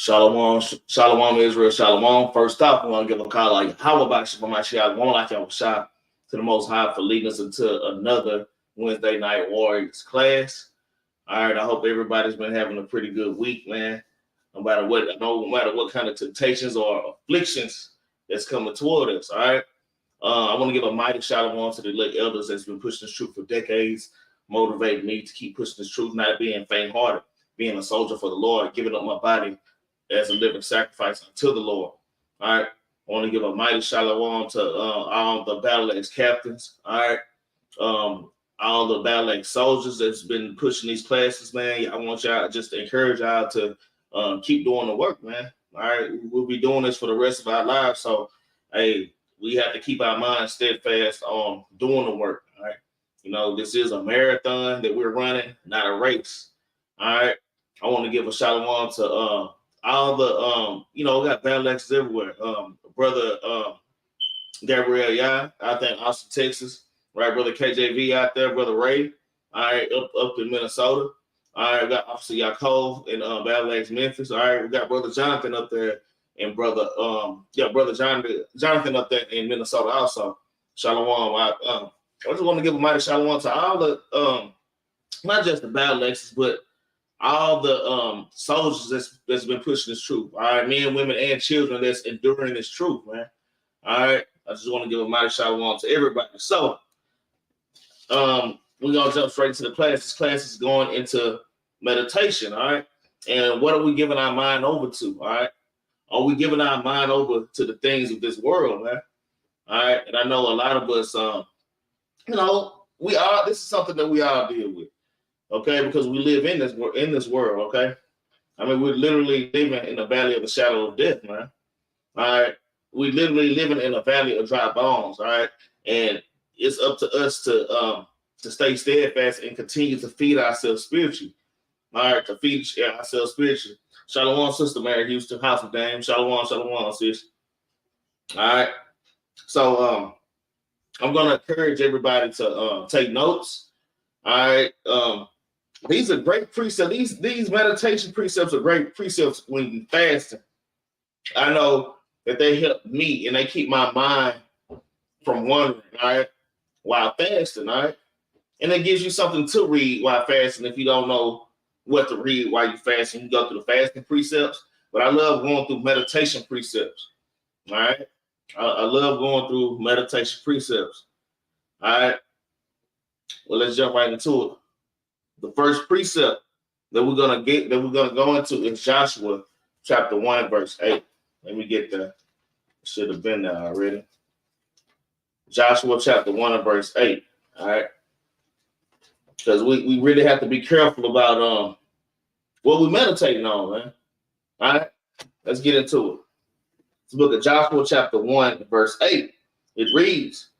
Shalom, Shalom Israel, Shalom. First off, I want to give a call like how about Shabbat one like y'all shot to the Most High for leading us into another Wednesday night Warriors class. All right, I hope everybody's been having a pretty good week, man. No matter what kind of temptations or afflictions that's coming toward us. All right. I want to give a mighty shalom to the elect elders that's been pushing this truth for decades, motivating me to keep pushing this truth, not being faint-hearted, being a soldier for the Lord, giving up my body as a living sacrifice unto the Lord. All right. I want to give a mighty shalom to all the Battle Axe captains. All right. All the Battle Axe soldiers that's been pushing these classes, man. I want y'all just to encourage y'all to keep doing the work, man. All right. We'll be doing this for the rest of our lives. So, hey, we have to keep our minds steadfast on doing the work. All right. You know, this is a marathon that we're running, not a race. All right. I want to give a shalom to all the we got Battle Axes everywhere. Brother Gabriel out there in Austin, Texas. Right, brother KJV out there, brother Ray. All right, up in Minnesota. All right, we got Officer Yaakov in Battle Axe Memphis. All right, we got brother Jonathan up there and brother Jonathan up there in Minnesota also. Shalom. I just want to give a mighty shalom to all the not just the Battle Axes, but all the soldiers that's been pushing this truth. All right, men, women, and children that's enduring this truth, man. All right, I just want to give a mighty shalom to everybody. So, we're gonna jump straight to the class. This class is going into meditation. All right, and what are we giving our mind over to? All right, are we giving our mind over to the things of this world, man? All right, and I know a lot of us, we are. This is something that we all deal with. Okay, because we live in this world, okay? I mean, we're literally living in the valley of the shadow of death, man. All right. We're literally living in a valley of dry bones, all right? And it's up to us to stay steadfast and continue to feed ourselves spiritually. All right, to feed ourselves spiritually. Shalom, Sister Mary Houston, House of Dame. Shalom, sis. All right. So I'm gonna encourage everybody to take notes. All right. These are great precepts. These meditation precepts are great precepts when you fasting. I know that they help me and they keep my mind from wandering, all right, while fasting, all right? And it gives you something to read while fasting if you don't know what to read while you're fasting. You go through the fasting precepts, but I love going through meditation precepts, all right? I love going through meditation precepts, all right? Well, let's jump right into it. The first precept that we're gonna go into is Joshua chapter 1, verse 8. Let me get there. Should have been there already. Joshua chapter 1 and verse 8. All right. Because we really have to be careful about what we're meditating on, man. All right. Let's get into it. It's the book of Joshua chapter 1, verse 8. It reads,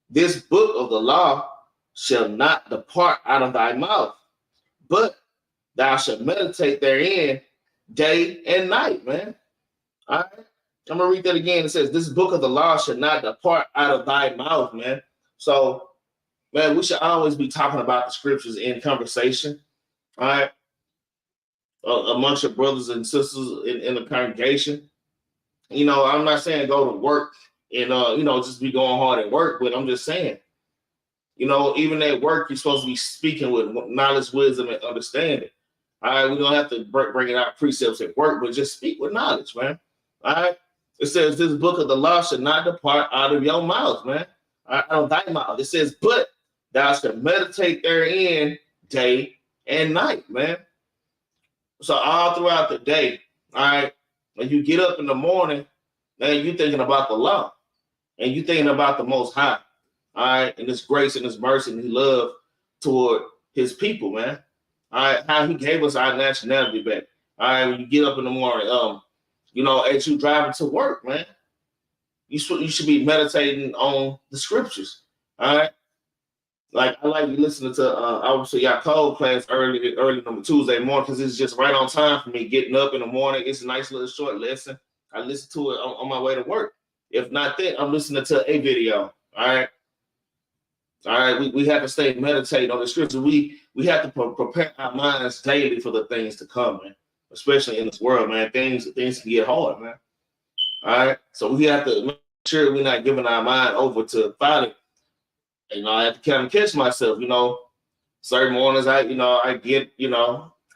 "This book of the law shall not depart out of thy mouth, but thou shalt meditate therein day and night," man. All right. I'm going to read that again. It says, "This book of the law should not depart out of thy mouth," man. So, man, we should always be talking about the scriptures in conversation, all right, amongst your brothers and sisters in the congregation. You know, I'm not saying go to work and, just be going hard at work, but I'm just saying, you know, even at work, you're supposed to be speaking with knowledge, wisdom, and understanding. All right, we don't have to bring it out precepts at work, but just speak with knowledge, man. All right. It says, "This book of the law should not depart out of your mouth," man. Out of thy mouth. It says, "But thou shalt meditate therein day and night," man. So all throughout the day, all right, when you get up in the morning, man, you're thinking about the law and you're thinking about the Most High, all right, and His grace and His mercy and His love toward His people, man. All right, how He gave us our nationality back. All right, when you get up in the morning, as you driving to work, man, you should be meditating on the scriptures. All right, like I like listening to obviously Yaakov class early on Tuesday morning because it's just right on time for me getting up in the morning. It's a nice little short lesson. I listen to it on my way to work. If not that, I'm listening to a video. All right. All right, we have to stay and meditate on the scripture. We have to prepare our minds daily for the things to come, man. especially in this world, man. Things can get hard, man. All right, so we have to make sure we're not giving our mind over to folly. I have to kind of catch myself. Certain mornings I get,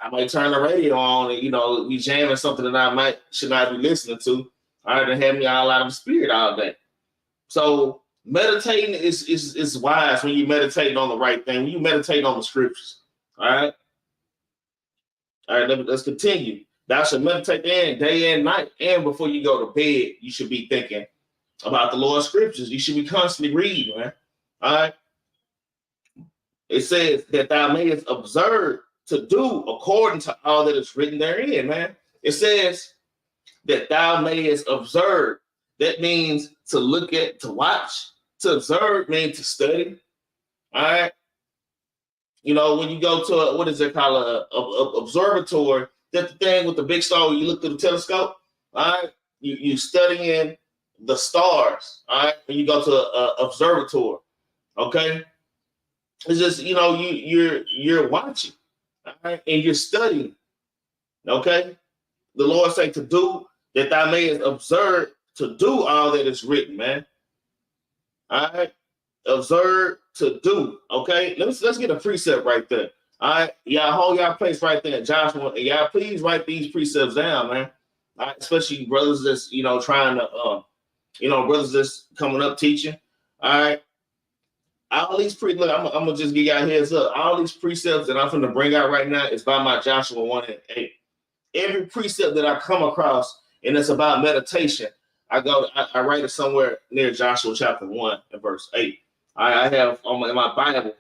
I might turn the radio on and be jamming something that I should not be listening to. All right, and have me all out of the spirit all day. So meditating is wise when you meditate on the right thing. When you meditate on the scriptures. All right. Let's continue. Thou should meditate day and night. And before you go to bed, you should be thinking about the Lord's scriptures. You should be constantly reading, man. All right. It says that thou mayest observe to do according to all that is written therein, man. It says that thou mayest observe. That means to look at, to watch. To observe means to study. All right. When you go to what is it called, a observatory, that's the thing with the big star where you look through the telescope. All right. You studying the stars. All right. When you go to an observatory. Okay. It's just, you're watching. All right. And you're studying. Okay. The Lord say to do that thou mayest observe to do all that is written, man. All right. Observe to do. Okay. Let's get a precept right there. All right. Y'all hold y'all place right there, Joshua. And y'all please write these precepts down, man. All right. Especially brothers that's, trying to, brothers that's coming up teaching. All right. All these look, I'm gonna just give y'all a heads up. All these precepts that I'm going to bring out right now is by my Joshua 1:8. Every precept that I come across, and it's about meditation, I write it somewhere near Joshua chapter 1 and verse 8. I have in my Bible.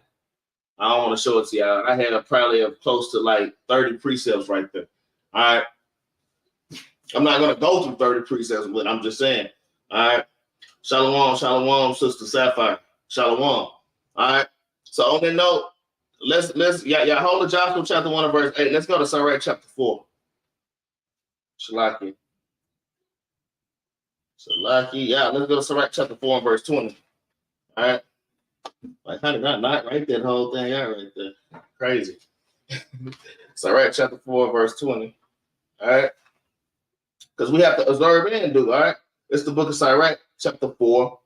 I don't want to show it to y'all. I had probably close to like 30 precepts right there. All right. I'm not going to go through 30 precepts, but I'm just saying. All right. Shalom, Sister Sapphire. Shalom. All right. So on that note, let's y'all hold the Joshua chapter 1 and verse 8. Let's go to Sirach chapter 4. Shalaki. Yeah, let's go to Sirach chapter 4 and verse 20. All right. Like, how did I not write that whole thing out right there? Crazy. Sirach chapter 4 verse 20. All right. Because we have to observe and do. All right. It's the book of Sirach chapter 4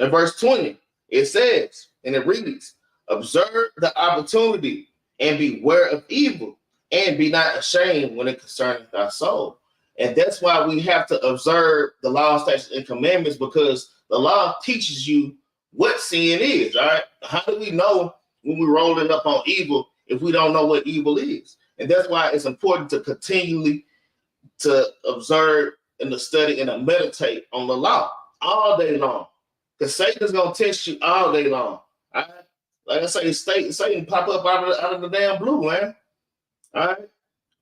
and verse 20. It says, and it reads, observe the opportunity and beware of evil, and be not ashamed when it concerneth thy soul. And that's why we have to observe the law, statutes, and commandments, because the law teaches you what sin is. All right. How do we know when we're rolling up on evil if we don't know what evil is? And that's why it's important to continually to observe and to study and to meditate on the law all day long. Because Satan's going to test you all day long. All right? Like I say, Satan pop up out of the damn blue, man. All right?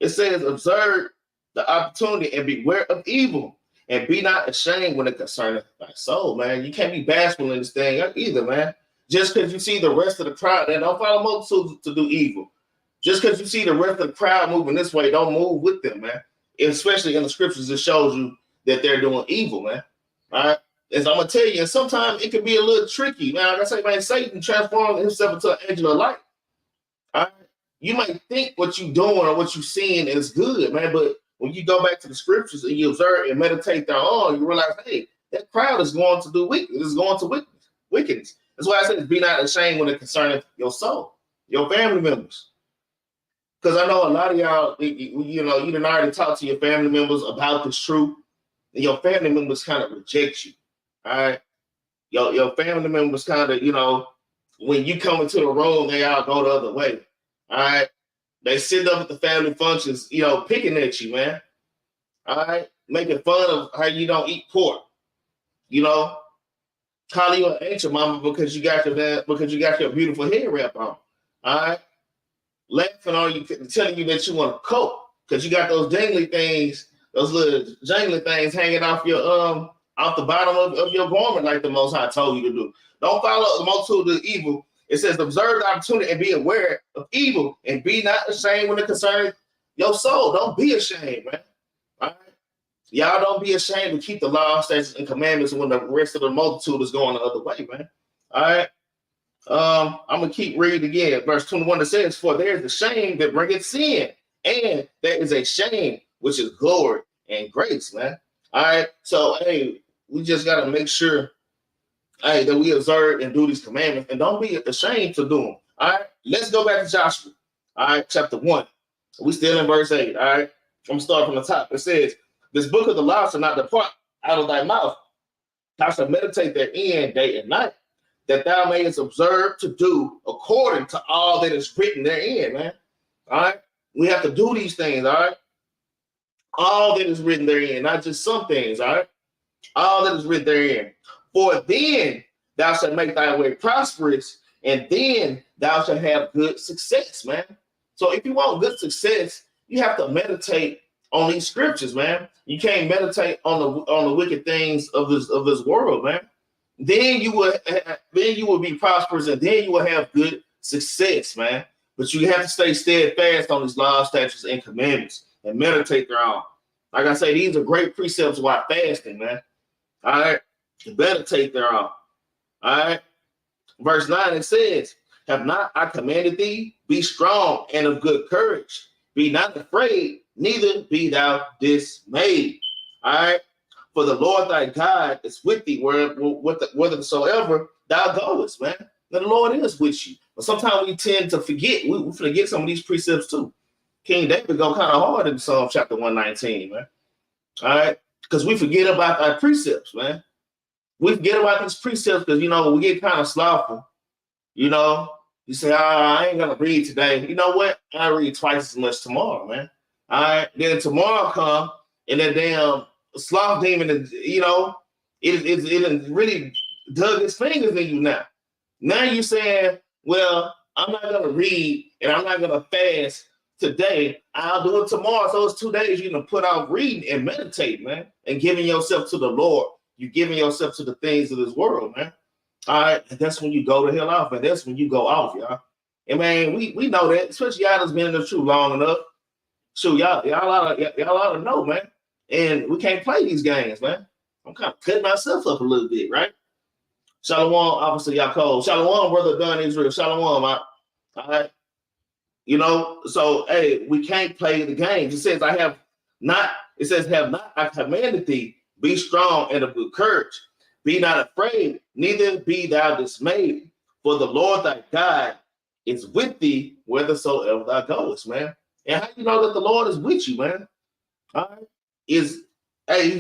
It says, observe the opportunity and beware of evil, and be not ashamed when it concerneth thy soul, man. You can't be bashful in this thing either, man. Just because you see the rest of the crowd, and don't follow multitudes to do evil. Just because you see the rest of the crowd moving this way, don't move with them, man. Especially in the scriptures, it shows you that they're doing evil, man. All right? As I'm going to tell you, and sometimes it can be a little tricky. Man, like I say, man, Satan transformed himself into an angel of light. All right? You might think what you're doing or what you're seeing is good, man, but when you go back to the scriptures and you observe and meditate thereon, you realize, hey, that crowd is going to do wickedness. It's going to wickedness. That's why I said, be not ashamed when it concerns your soul, your family members. Because I know a lot of y'all, you done already talked to your family members about this truth, and your family members kind of reject you. All right. Your family members kind of, when you come into the room, they all go the other way. All right. They sit up at the family functions, picking at you, man. All right. Making fun of how you don't eat pork. Calling you an ancient mama because you got your beautiful hair wrap on. All right. Laughing on you, telling you that you want a coat because you got those jangly things, those little jangly things hanging off your off the bottom of your garment, like the Most High told you to do. Don't follow the multitude of evil. It says, observe the opportunity and be aware of evil, and be not ashamed when it concerns your soul. Don't be ashamed, man. All right? Y'all don't be ashamed to keep the law, statutes, and commandments when the rest of the multitude is going the other way, man. All right. I'm going to keep reading again. Verse 21, it says, for there is a shame that bringeth sin, and there is a shame which is glory and grace, man. All right. So, hey, we just got to make sure, hey, that we observe and do these commandments and don't be ashamed to do them. All right. Let's go back to Joshua. All right. Chapter 1. We still in verse 8. All right. I'm going to start from the top. It says, this book of the law shall not depart out of thy mouth. Thou shalt meditate therein day and night, that thou mayest observe to do according to all that is written therein, man. All right. We have to do these things. All right. All that is written therein, not just some things. All right. All that is written therein. For then thou shalt make thy way prosperous, and then thou shalt have good success, man. So if you want good success, you have to meditate on these scriptures, man. You can't meditate on the wicked things of this world, man. Then you will be prosperous, and then you will have good success, man. But you have to stay steadfast on these laws, statutes, and commandments, and meditate thereon. Like I say, these are great precepts while fasting, man. All right, meditate thereon. All right. Verse 9, it says, have not I commanded thee? Be strong and of good courage. Be not afraid, neither be thou dismayed. All right. For the Lord thy God is with thee whithersoever thou goest, man. The Lord is with you. But sometimes we tend to forget. We forget some of these precepts too. King David go kind of hard in Psalm chapter 119, man. All right. Because we forget about our precepts, man. We forget about these precepts because, we get kind of slothful. You say, I ain't going to read today. You know what? I read twice as much tomorrow, man. All right. Then tomorrow come and that damn sloth demon, it really dug its fingers in you now. Now you're saying, well, I'm not going to read and I'm not going to fast today. I'll do it tomorrow. So it's 2 days you're going to put out reading and meditate, man, and giving yourself to the Lord. You're giving yourself to the things of this world, man. All right. And that's when you go to hell off, and that's when you go off, y'all. And man, we know that, especially y'all that's been in the truth long enough. So y'all ought to know, man. And we can't play these games, man. I'm kind of cutting myself up a little bit, right? Shalom, Officer Yaakov. Shalom, Brother Dunn Israel. Shalom, all right. So hey, we can't play the games. It says, have not I commanded thee, be strong and of good courage. Be not afraid, neither be thou dismayed. For the Lord thy God is with thee whithersoever thou goest, man. And how you know that the Lord is with you, man? All right. He's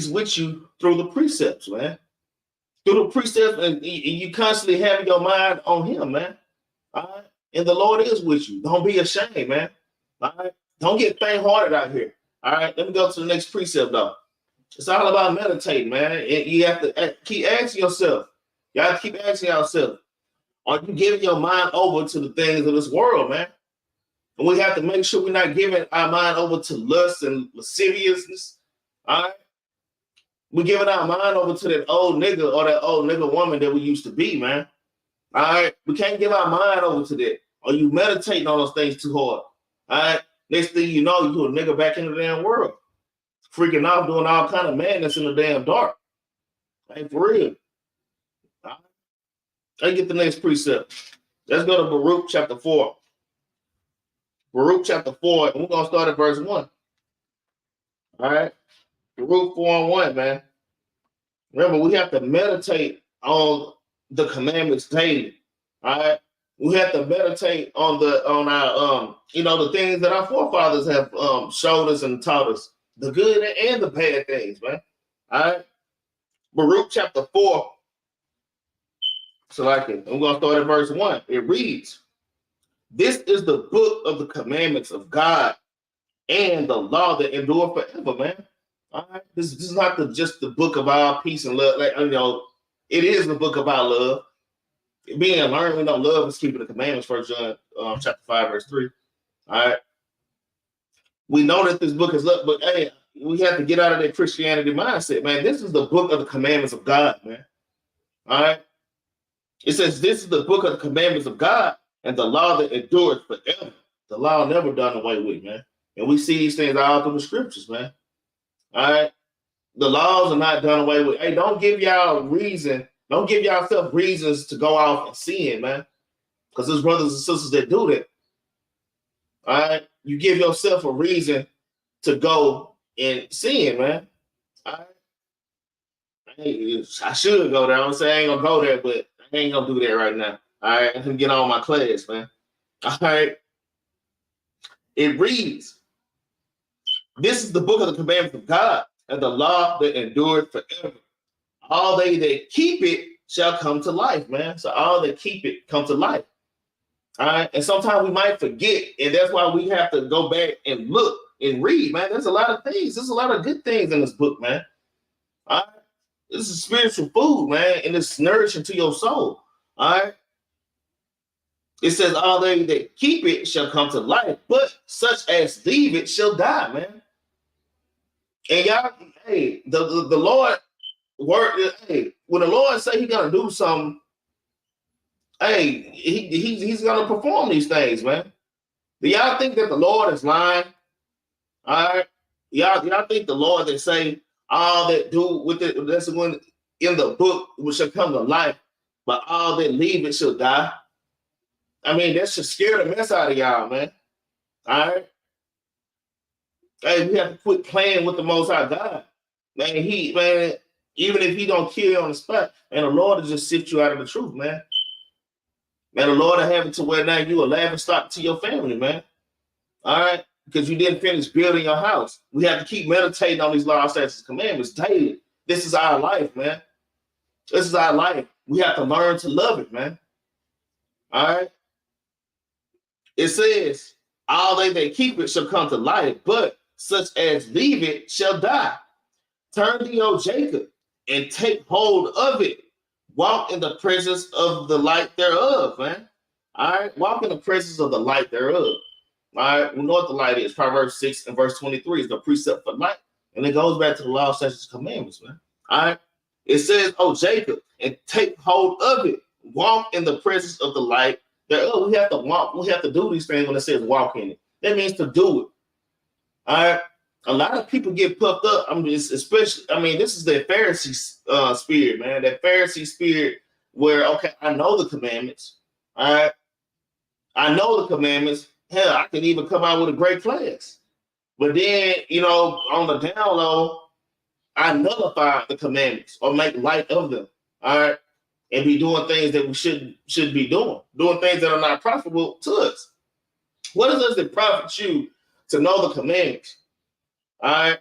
with you through the precepts, man. Through the precepts, and you constantly have your mind on him, man. All right. And the Lord is with you. Don't be ashamed, man. All right. Don't get faint-hearted out here. All right. Let me go to the next precept, though. It's all about meditating, man. And you have to keep asking yourself. You have to keep asking yourself, are you giving your mind over to the things of this world, man? And we have to make sure we're not giving our mind over to lust and lasciviousness. All right. We're giving our mind over to that old nigga or that old nigga woman that we used to be, man. All right. We can't give our mind over to that. Or you meditating on those things too hard. All right. Next thing you know, you a nigga back in the damn world. Freaking out, doing all kind of madness in the damn dark. Ain't for real. All right. Let's get the next precept. Let's go to Baruch chapter 4. Baruch chapter 4, and we're going to start at verse 1. All right. Baruch 4:1, man. Remember, we have to meditate on the commandments daily. All right. We have to meditate on our the things that our forefathers have showed us and taught us, the good and the bad things, man. All right. Baruch chapter 4. So like it. I'm gonna start at verse 1. It reads, this is the book of the commandments of God and the law that endure forever, man. All right. This is not just the book of our peace and love. It is the book of our love. Being learned, we know love is keeping the commandments. 1 John chapter 5, verse 3. All right. We know that this book is love, but hey, we have to get out of that Christianity mindset, man. This is the book of the commandments of God, man. All right. It says this is the book of the commandments of God and the law that endures forever. The law never done away with, man. And we see these things all through the scriptures, man. All right. The laws are not done away with. Hey, don't give y'all reason. Don't give yourself reasons to go off and sin, man. Because there's brothers and sisters that do that. All right. You give yourself a reason to go in sin, man. All right. I should go there. I'm saying I ain't gonna go there, but I ain't gonna do that right now. All right, I'm gonna get on my class, man. All right. It reads, "This is the book of the commandments of God, and the law that endured forever. All they that keep it shall come to life," man. So all that keep it come to life. All right. And sometimes we might forget, and that's why we have to go back and look and read, man. There's a lot of things. There's a lot of good things in this book, man. All right. This is spiritual food, man, and it's nourishing to your soul. All right. It says, "All they that keep it shall come to life, but such as leave it shall die," man. And y'all, hey, the Lord word, hey, when the Lord say He's gonna do something, hey, he's gonna perform these things, man. Do y'all think that the Lord is lying? All right, y'all think the Lord that say all that do with it, that's when in the book which shall come to life, but all that leave it shall die? I mean, that should scare the mess out of y'all, man. All right. Hey, we have to quit playing with the Most High God. Man, even if He don't kill you on the spot, man, the Lord will just sift you out of the truth, man. Man, the Lord will have it to where now you a laughing stock to your family, man. All right? Because you didn't finish building your house. We have to keep meditating on these laws, statutes, and commandments daily. This is our life, man. This is our life. We have to learn to love it, man. All right? It says, "All they that keep it shall come to life, but such as leave it shall die. Turn thee, O Jacob, and take hold of it. Walk in the presence of the light thereof," man. All right? Walk in the presence of the light thereof. All right? We know what the light is. Proverbs 6 and verse 23 is the precept for light. And it goes back to the law, statutes, and commandments, man. All right? It says, "Oh, Jacob, and take hold of it. Walk in the presence of the light thereof." We have to walk. We have to do these things when it says walk in it. That means to do it. All right? A lot of people get puffed up. I mean, especially, this is the Pharisee spirit, man. That Pharisee spirit where, okay, I know the commandments. All right. I know the commandments. Hell, I can even come out with a great class. But then, on the down low, I nullify the commandments or make light of them. All right. And be doing things that we should be doing things that are not profitable to us. What does it profit you to know the commandments? All right.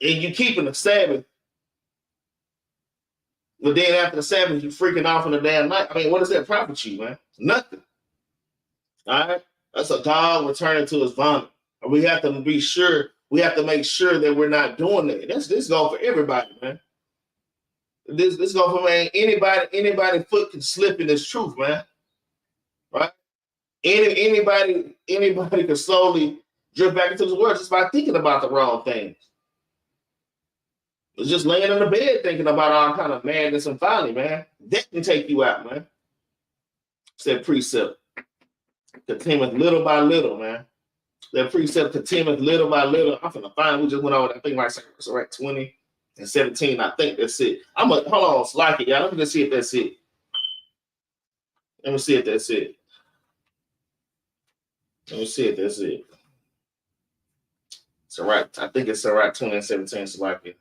And you keeping the Sabbath, but then after the Sabbath, you freaking off in the damn night. I mean, what does that profit you, man? Nothing. All right. That's a dog returning to his vomit. And we have to be sure, we have to make sure that we're not doing that. This going for everybody, man. This going for, man, anybody foot can slip in this truth, man. Right? Anybody can slowly drift back into this world just by thinking about the wrong things. It's just laying in the bed thinking about all kind of madness and folly, man. That can take you out, man. It's that precept. Continueth little by little, man. That precept continueth little by little. I'm finna find. We just went over. I think it's right 20 and 17. I think that's it. Hold on, slack it, y'all. Let me just see if that's it. Let me see if that's it. It's all right. I think it's all right. 20 and 17. Slack it.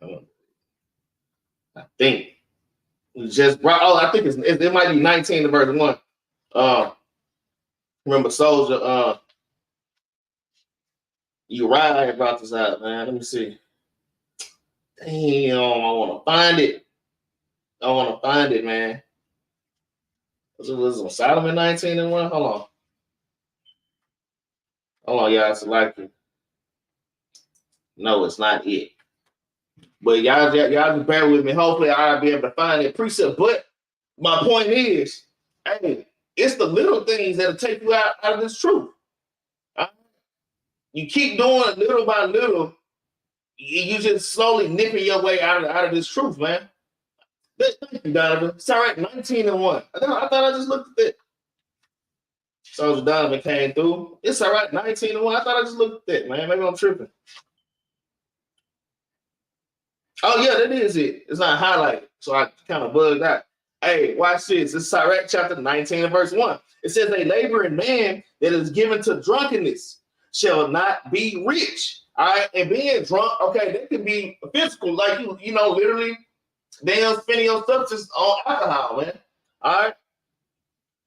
I think just brought. Oh, I think it might be 19 to verse 1. Remember, soldier. Uriah had brought this out, man. Let me see. Damn, I want to find it. Man. Was it on Solomon 19 and 1? Hold on, y'all. It's like it. No, it's not it. But y'all just bear with me. Hopefully, I'll be able to find it precept. But my point is, hey, it's the little things that'll take you out of this truth. You keep doing it little by little, you just slowly nipping your way out of this truth, man. Thank you, Donovan. It's all right, 19 and 1. I thought I just looked at it. Soldier Donovan came through. It's all right, 19 and 1. I thought I just looked at it, man. Maybe I'm tripping. Oh, yeah, that is it. It's not highlighted, so I kind of bugged out. Hey, watch this. It's Sirach chapter 19 and verse 1. It says, "A laboring man that is given to drunkenness shall not be rich." All right, and being drunk, okay, that can be physical, like you know, literally, damn, spending your substance on alcohol, man. All right,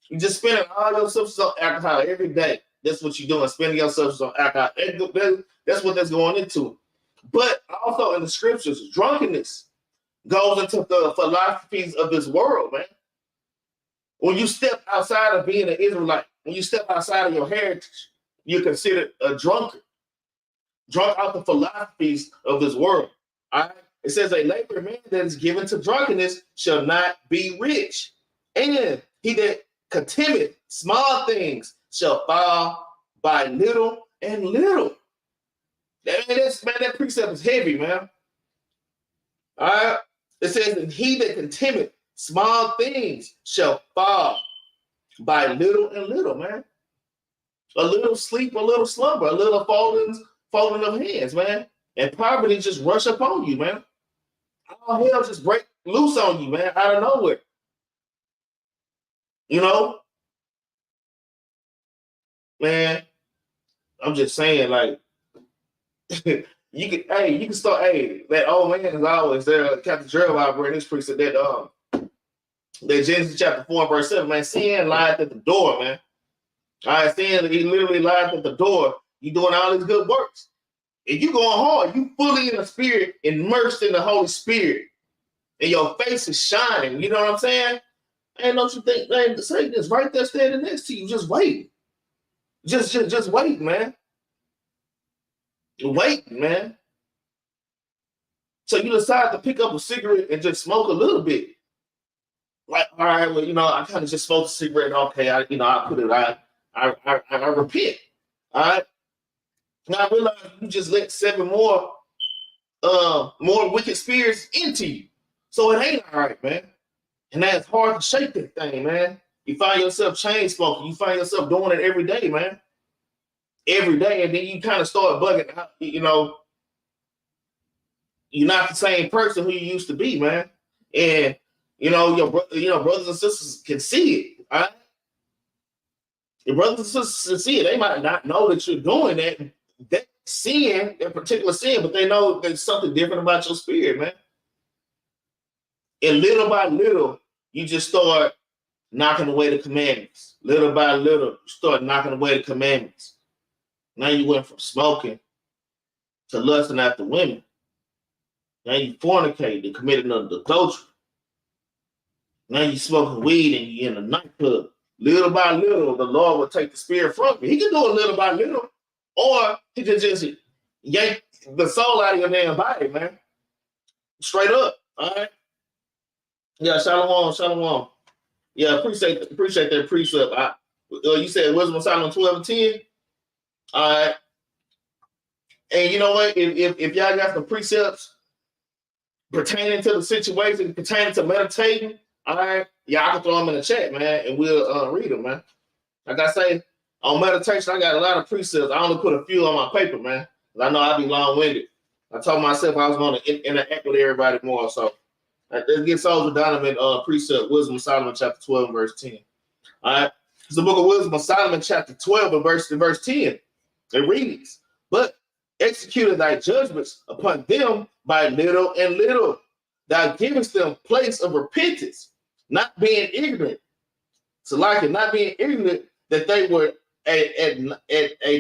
you just spending all your substance on alcohol every day. That's what you're doing, spending your substance on alcohol. That's what that's going into. But also in the scriptures, drunkenness goes into the philosophies of this world, man. When you step outside of being an Israelite, when you step outside of your heritage, you're considered a drunkard. Drunk out the philosophies of this world. All right? It says, a laboring man that is given to drunkenness shall not be rich. And he that contemneth small things shall fall by little and little. That precept is heavy, man. All right? It says, and he that contemneth small things shall fall by little and little, man. A little sleep, a little slumber, a little folding of hands, man. And poverty just rush upon you, man. All hell just break loose on you, man, out of nowhere. You know? Man, I'm just saying, like, you can start, that old man is always there. Captain Jerubbaal bring this preset that Genesis chapter 4, verse 7, man, sin lied at the door, man. All right, sin, he literally lied at the door. You doing all these good works. If you going hard, you fully in the spirit, immersed in the Holy Spirit, and your face is shining. You know what I'm saying? And don't you think, man, Satan is right there standing next to you, just waiting. Just wait, man. Wait, man. So you decide to pick up a cigarette and just smoke a little bit. Like, all right, well, you know, I kind of just smoked a cigarette. Okay, I put it. I repent. All right. Now I realize you just let 7 more wicked spirits into you. So it ain't all right, man. And that's hard to shake that thing, man. You find yourself chain smoking. You find yourself doing it every day, man. Every day, and then you kind of start bugging out. You know, you're not the same person who you used to be, man. And you know, your brothers and sisters can see it. All right? Your brothers and sisters can see it. They might not know that you're doing that sin, that particular sin, but they know there's something different about your spirit, man. And little by little, you just start knocking away the commandments. Little by little, you start knocking away the commandments. Now you went from smoking to lusting after women. Now you fornicated and committed adultery. Now you smoking weed and you in a nightclub. Little by little, the Lord will take the spirit from you. He can do it little by little, or he can just yank the soul out of your damn body, man. Straight up, all right? Yeah, shalom. Yeah, appreciate that precept. You said Wisdom of Solomon 12 and 10. All right. And you know what? If y'all got some precepts pertaining to the situation, pertaining to meditating, all right, y'all can throw them in the chat, man, and we'll read them, man. Like I say, on meditation, I got a lot of precepts. I only put a few on my paper, man, because I know I'd be long-winded. I told myself I was going to interact with everybody more, so let's get Soldier Donovan precept, Wisdom of Solomon, chapter 12, and verse 10. All right, it's the book of Wisdom of Solomon, chapter 12, and verse 10. It reads, but executed thy judgments upon them by little and little. Thou givest them place of repentance, not being ignorant. So like it, not being ignorant that they were a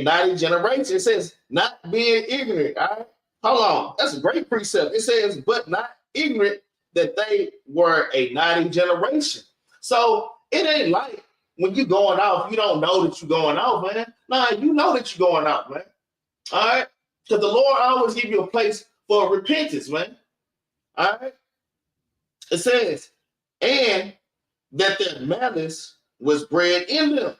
naughty generation. It says, not being ignorant. All right, hold on. That's a great precept. It says, but not ignorant that they were a naughty generation. So it ain't like when you're going off, you don't know that you're going off, man. Nah, you know that you're going off, man. All right? Because the Lord always give you a place for repentance, man. All right? It says, and that their malice was bred in them,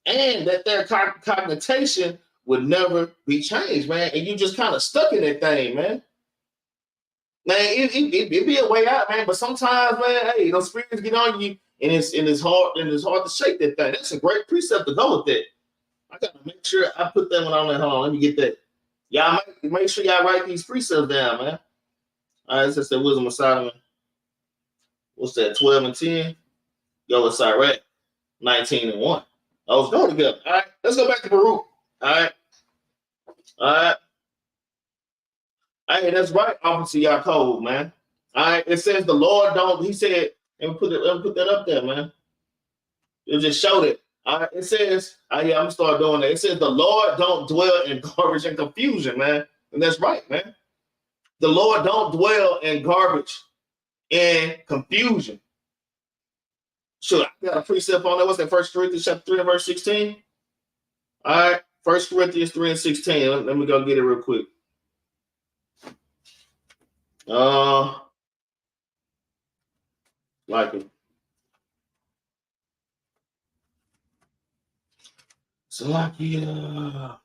and that their cognition would never be changed, man. And you just kind of stuck in that thing, man. Man, it be a way out, man. But sometimes, man, hey, those spirits get on you, and it's hard to shake that thing. That's a great precept to go with that. I gotta make sure I put that one on there. Hold on, let me get that. Y'all make sure y'all write these precepts down, man. All right, this is the Wisdom of Solomon. What's that? 12 and 10. Yo, it's Iraq. 19 and 1. Let's go together. All right, let's go back to Baruch. All right. Hey, that's right, Officer Yaakov, man. All right, it says the Lord don't, he said, and put that up there, man. It just showed it. All right, it says, yeah, I'm gonna start doing that. It says the Lord don't dwell in garbage and confusion, man. And that's right, man. The Lord don't dwell in garbage and confusion. Sure, I got a precept on that. What's that? 1 Corinthians chapter 3 and verse 16. All right, 1 Corinthians 3 and 16. Let me go get it real quick. Like it. So like 1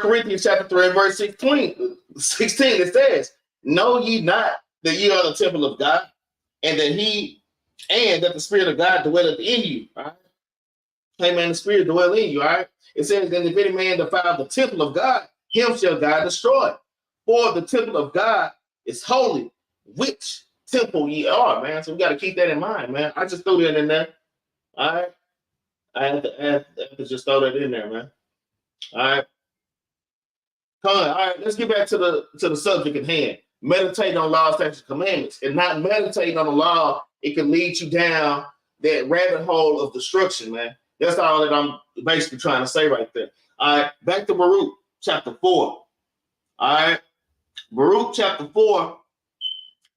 Corinthians chapter 3 and verse 16, it says, know ye not that ye are the temple of God, and that the Spirit of God dwelleth in you. All right. Hey man, the Spirit dwell in you, all right. It says, then if any man defile the temple of God, him shall God destroy. For the temple of God is holy, which temple ye are, man. So we got to keep that in mind, man. I just threw that in there. All right. I have to just throw that in there, man. All right. Come on. All right, let's get back to the subject at hand. Meditate on laws, statutes, commandments, and not meditating on the law. It can lead you down that rabbit hole of destruction, man. That's all that I'm basically trying to say right there. All right, back to Baruch chapter 4. All right, Baruch chapter 4,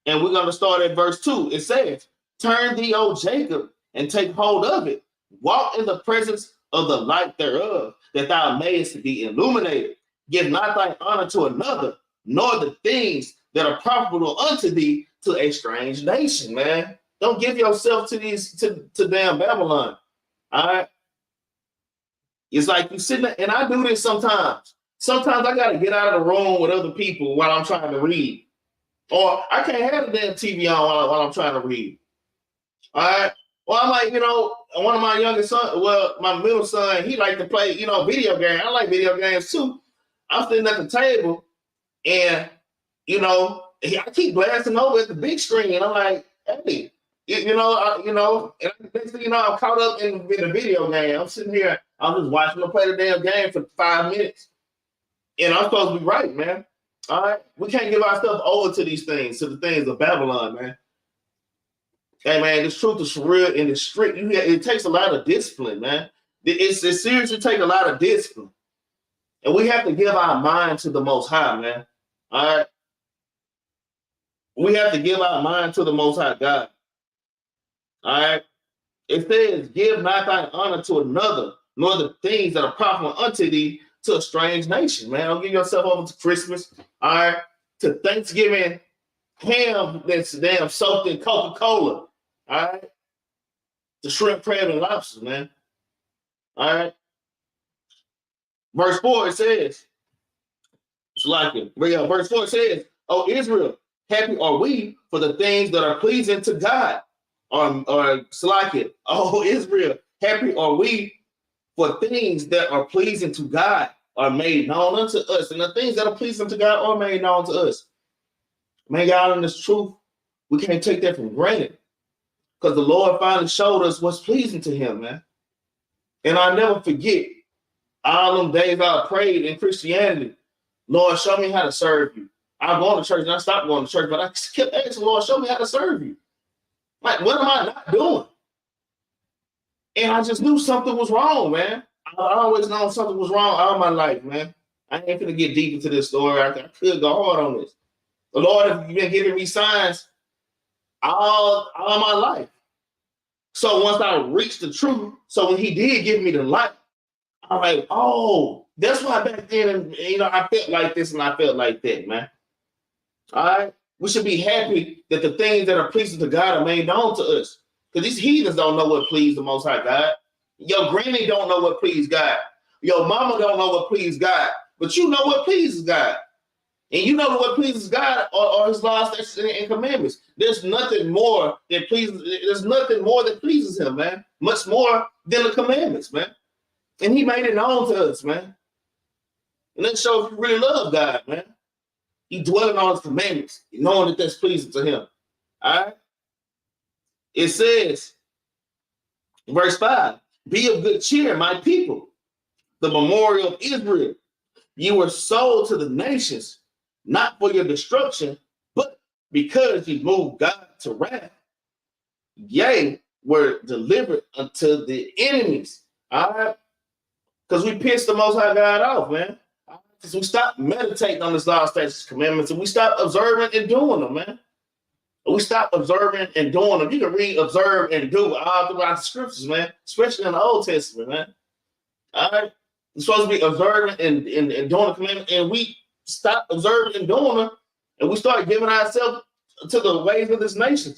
and we're going to start at verse 2. It says, turn thee, O Jacob, and take hold of it. Walk in the presence of the light thereof, that thou mayest be illuminated. Give not thy honor to another, nor the things that are profitable unto thee to a strange nation, man. Don't give yourself to damn Babylon. All right. It's like you sitting there, and I do this sometimes. Sometimes I got to get out of the room with other people while I'm trying to read. Or I can't have the damn TV on while I'm trying to read. All right. Well, I'm like, one of my youngest sons, my middle son, he like to play, video games. I like video games too. I'm sitting at the table, and I keep glancing over at the big screen, and I'm like, hey, and next thing you know, I'm caught up in the video game. I'm sitting here, I'm just watching them play the damn game for 5 minutes, and I'm supposed to be right, man. All right, we can't give ourselves over to these things, to the things of Babylon, man. Hey, man, this truth is for real and it's strict. It takes a lot of discipline, man. It seriously takes a lot of discipline. And we have to give our mind to the Most High, man. All right? We have to give our mind to the Most High God. All right? It says, give not thine honor to another, nor the things that are profitable unto thee to a strange nation, man. Don't give yourself over to Christmas, all right? To Thanksgiving ham that's damn soaked in Coca-Cola, all right? The shrimp, crab, and lobsters, man. All right? Verse 4, it says, it's like it. Verse 4 says, "O Israel, happy are we for the things that are pleasing to God." Or it's like it. "Oh Israel, happy are we for things that are pleasing to God are made known unto us." And the things that are pleasing to God are made known to us. Man, y'all, in this truth, we can't take that for granted. Because the Lord finally showed us what's pleasing to him, man. And I'll never forget all them days I prayed in Christianity. Lord, show me how to serve you. I'm going to church and I stopped going to church, but I kept asking, Lord, show me how to serve you. Like, what am I not doing? And I just knew something was wrong, man. I always known something was wrong all my life, man. I ain't gonna get deep into this story. I could go hard on this. The Lord has been giving me signs all my life. So once I reached the truth, so when he did give me the light, I'm like, oh, that's why back then, I felt like this and I felt like that, man. All right? We should be happy that the things that are pleasing to God are made known to us. Because these heathens don't know what pleased the Most High God. Your granny don't know what pleased God. Your mama don't know what pleased God. But you know what pleases God. And you know what pleases God are his laws, statutes, and commandments. There's nothing more that pleases him, man. Much more than the commandments, man. And he made it known to us, man. And that shows if you really love God, man. He dwelling on his commandments, knowing that that's pleasing to him. All right? It says, verse 5, "Be of good cheer, my people, the memorial of Israel. You were sold to the nations. not for your destruction, but because you moved God to wrath. Yea, were delivered unto the enemies. All right. Because we pissed the Most High God off, man. Because we stopped meditating on His law, statutes, commandments, and we stopped observing and doing them, man. We stopped observing and doing them. You can read, observe, and do all throughout the scriptures, man, especially in the Old Testament, man. All right? We're supposed to be observing and doing the commandments, and we stopped observing and doing them, and we started giving ourselves to the ways of this nation,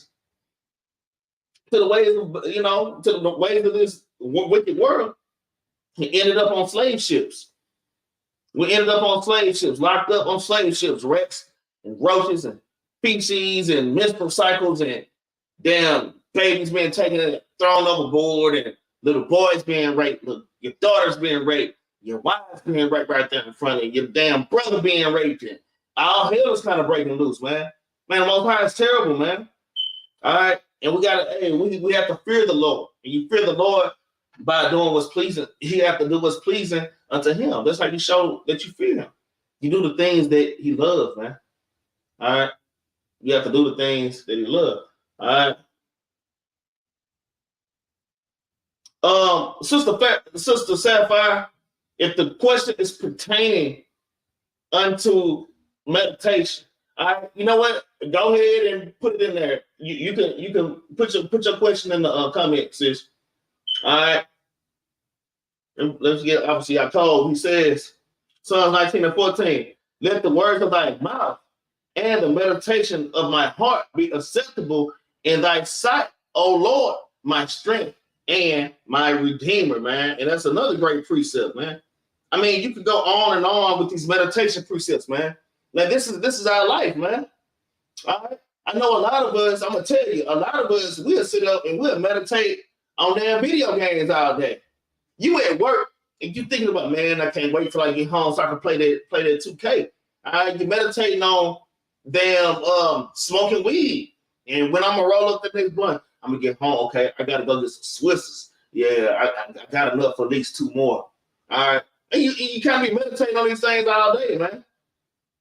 to the ways of, to the ways of this wicked world. We ended up on slave ships. We ended up on slave ships, locked up on slave ships, wrecks and roaches and feces and menstrual cycles and damn babies being taken and thrown overboard and little boys being raped, your daughters being raped, your wives being raped right there in front of you, your damn brother being raped, and all hell is kind of breaking loose, man. Man, the Most High is terrible, man. All right, and we have to fear the Lord, and you fear the Lord by doing what's pleasing. He have to do what's pleasing unto Him. That's how you show that you fear Him. You do the things that He loves, man. All right, you have to do the things that He loves. All right. Sister Sapphire, if the question is pertaining unto meditation, all right, you know what? Go ahead and put it in there. You can put your question in the comment, sis. All right. And let's get obviously I told. He says, Psalms 19 and 14. Let the words of thy mouth and the meditation of my heart be acceptable in thy sight, O Lord, my strength and my redeemer, man. And that's another great precept, man. I mean, you could go on and on with these meditation precepts, man. Now, this is our life, man. All right. I know a lot of us, I'm gonna tell you, a lot of us will sit up and we'll meditate on damn video games all day. You at work and you thinking about, man, I can't wait till I get home so I can play that 2K. All right, you meditating on damn smoking weed. And when I'm gonna roll up the next blunt, I'm gonna get home. Okay, I gotta go get some Swisses. Yeah, I got enough for at least 2 more. All right. And you can't be meditating on these things all day, man.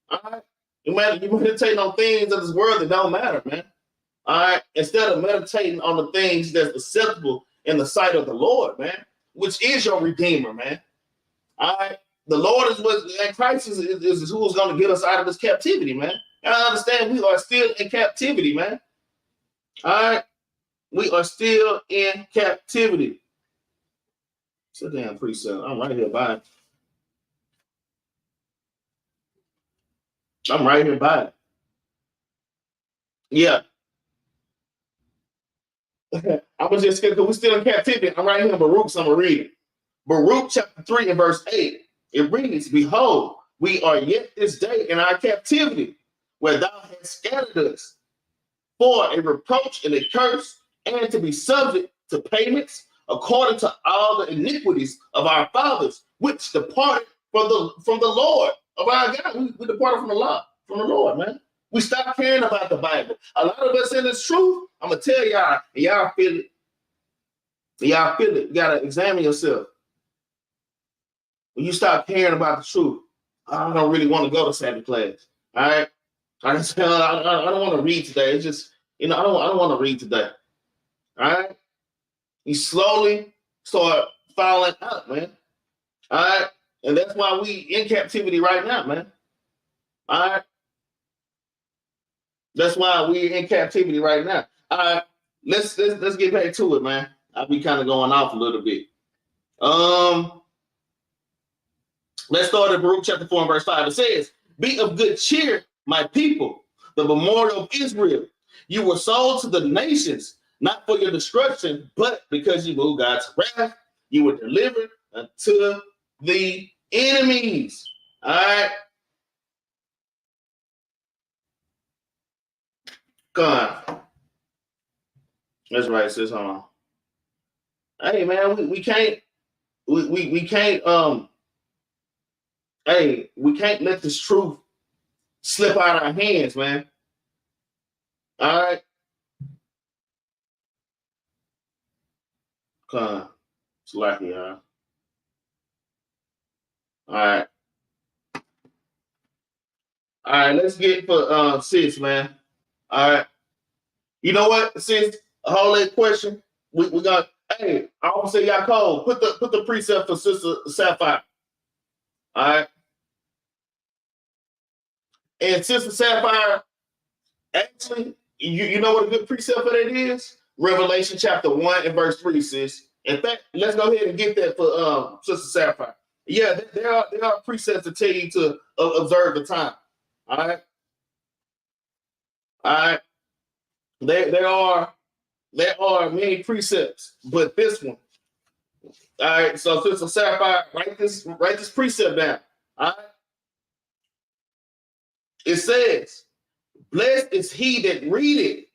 All right. You meditating on things of this world that don't matter, man. All right. Instead of meditating on the things that's acceptable in the sight of the Lord, man, which is your redeemer, man. All right. The Lord is what, and Christ is who's going to get us out of this captivity, man. And I understand we are still in captivity, man. All right. We are still in captivity. Sit down, precept. I'm right here by it. I'm right here by it. Yeah. I was just scared because we're still in captivity. I'm right here in Baruch, so I'm going to read it. Baruch chapter 3 and verse 8. It reads, behold, we are yet this day in our captivity, where thou hast scattered us, for a reproach and a curse, and to be subject to payments according to all the iniquities of our fathers, which departed from the Lord of our God. We departed from the Lord, man. We stopped caring about the Bible. A lot of us in this truth, I'm gonna tell y'all, and y'all feel it. Y'all feel it. You gotta examine yourself. When you stop caring about the truth, I don't really want to go to Sabbath class. All right. I don't want to read today. It's just, I don't want to read today. All right. You slowly start falling out, man. All right. And that's why we in captivity right now, man. All right. That's why we're in captivity right now. All right. Let's get back to it, man. I'll be kind of going off a little bit. Let's start at Baruch chapter 4 and verse 5. It says, be of good cheer, my people, the memorial of Israel. You were sold to the nations, not for your destruction, but because you moved God's wrath, you were delivered unto the enemies. All right. God. That's right, sis. Hold on. Hey, man, we can't we can't let this truth slip out of our hands, man. All right. It's lucky, huh? All right. All right, let's get for sis, man. All right. You know what? Sis, a whole lot question. We got, hey, I always say y'all cold. Put the precept for Sister Sapphire. All right. And Sister Sapphire, actually, you know what a good precept for that is? Revelation chapter 1 and verse 3, sis. In fact, let's go ahead and get that for Sister Sapphire. Yeah, there are precepts to tell you to observe the time. All right. All right. There are many precepts, but this one. All right. So Sister Sapphire, write this precept down. All right. It says, "Blessed is he that readeth,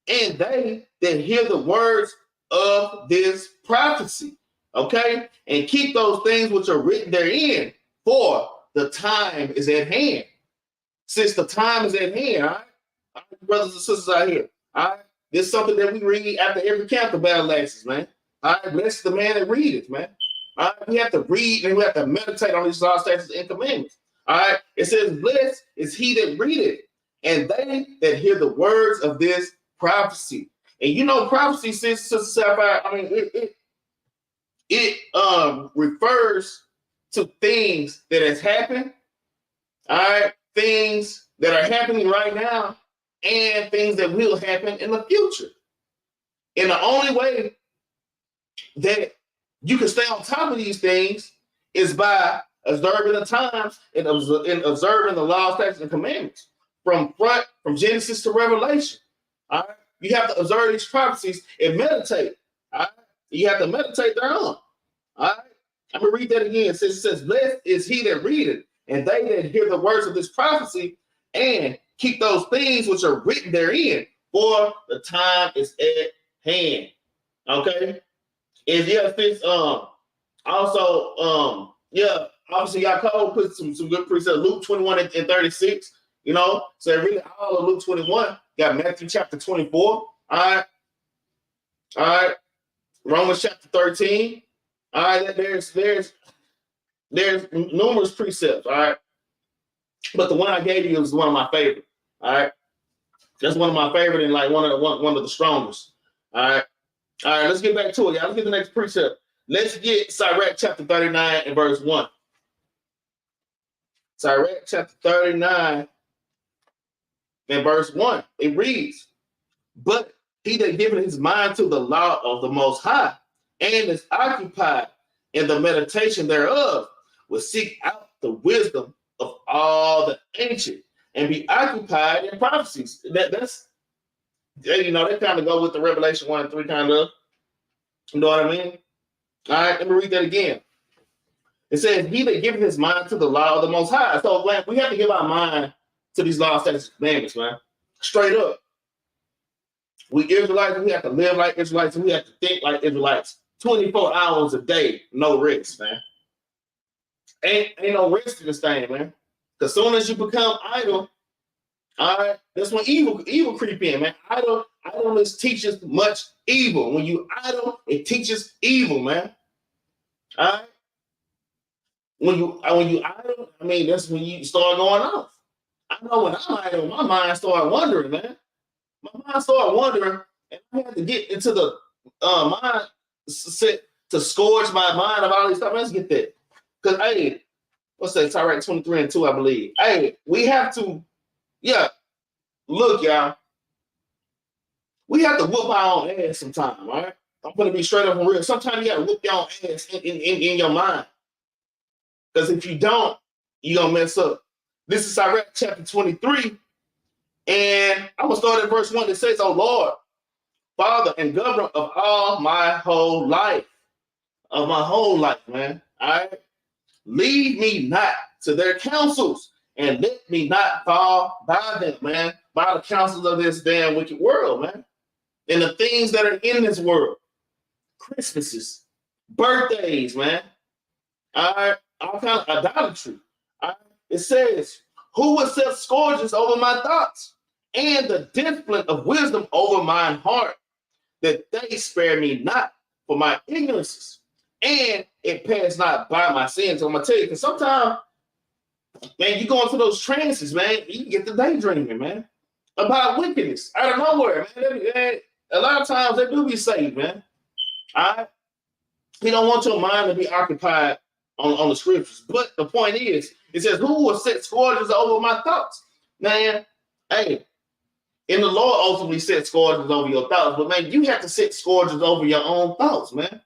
and they that hear the words of this prophecy." Okay, and keep those things which are written therein, for the time is at hand. Since the time is at hand, all right, brothers and sisters out here, all right, this is something that we read after every camp of Battle Axes, man. All right, bless the man that readeth, man. All right, we have to read and we have to meditate on these law, statutes, and commandments. All right, it says, "Blessed is he that readeth, and they that hear the words of this prophecy." And you know, prophecy, Sister Sapphire, I mean, it refers to things that has happened, all right, things that are happening right now, and things that will happen in the future. And the only way that you can stay on top of these things is by observing the times and observing the laws, statutes, and commandments from Genesis to Revelation. All right, you have to observe these prophecies and meditate. All right, you have to meditate thereon. All right, I'm gonna read that again. It says, "Blessed is he that readeth, and they that hear the words of this prophecy, and keep those things which are written therein, for the time is at hand." Okay, and yeah, this also yeah, obviously Yaakov put some good precepts. Luke 21 and 36. You know, so really all of Luke 21 got Matthew chapter 24. All right, Romans chapter 13. All right, there's numerous precepts. All right, but the one I gave you is one of my favorite. All right, that's one of my favorite and like one of the strongest. All right, let's get back to it, y'all. Let's get the next precept. Let's get Sirach chapter 39 and verse 1. Sirach chapter 39 and verse 1. It reads, "But he that giveth his mind to the law of the Most High, and is occupied in the meditation thereof, will seek out the wisdom of all the ancient, and be occupied in prophecies." That's, you know, that kind of go with the Revelation 1 and 3 kind of. You know what I mean? All right, let me read that again. It says, "He that giveth his mind to the law of the Most High." So, man, we have to give our mind to these laws, statutes, and commandments, man. Straight up. We Israelites, we have to live like Israelites, and we have to think like Israelites. 24 hours a day, no rest, man. Ain't no rest in this thing, man. Because as soon as you become idle, all right, that's when evil creep in, man. Idleness teaches much evil. When you idle, it teaches evil, man. All right. When you idle, I mean, that's when you start going off. I know when I'm idle, my mind started wandering, man. My mind started wandering, and I had to get into the mind set to scourge my mind of all these stuff. Let's get that. Because, hey, what's that? It's all right, 23 and 2, I believe. Hey, we have to, yeah, look, y'all. We have to whoop our own ass sometime, all right? I'm going to be straight up and real. Sometimes you got to whoop your own ass in your mind. Because if you don't, you're going to mess up. This is Sirach chapter 23. And I'm going to start at verse 1. It says, "O Lord, Father and governor of all my whole life." Of my whole life, man. All right. "Lead me not to their counsels, and let me not fall by them," man. By the counsels of this damn wicked world, man. And the things that are in this world. Christmases, birthdays, man. All right. All kind of idolatry. All right. It says, "Who will set scourges over my thoughts, and the discipline of wisdom over mine heart, that they spare me not for my ignorances, and it pass not by my sins." I'm gonna tell you, because sometimes Man, you go into those trances, man, you get the daydreaming, man, about wickedness out of nowhere, man. A lot of times they do be saved, man. All right? You don't want your mind to be occupied on the scriptures. But the point is, it says, who will set scourges over my thoughts? Man, hey, and the Lord ultimately set scourges over your thoughts. But, man, you have to set scourges over your own thoughts, man.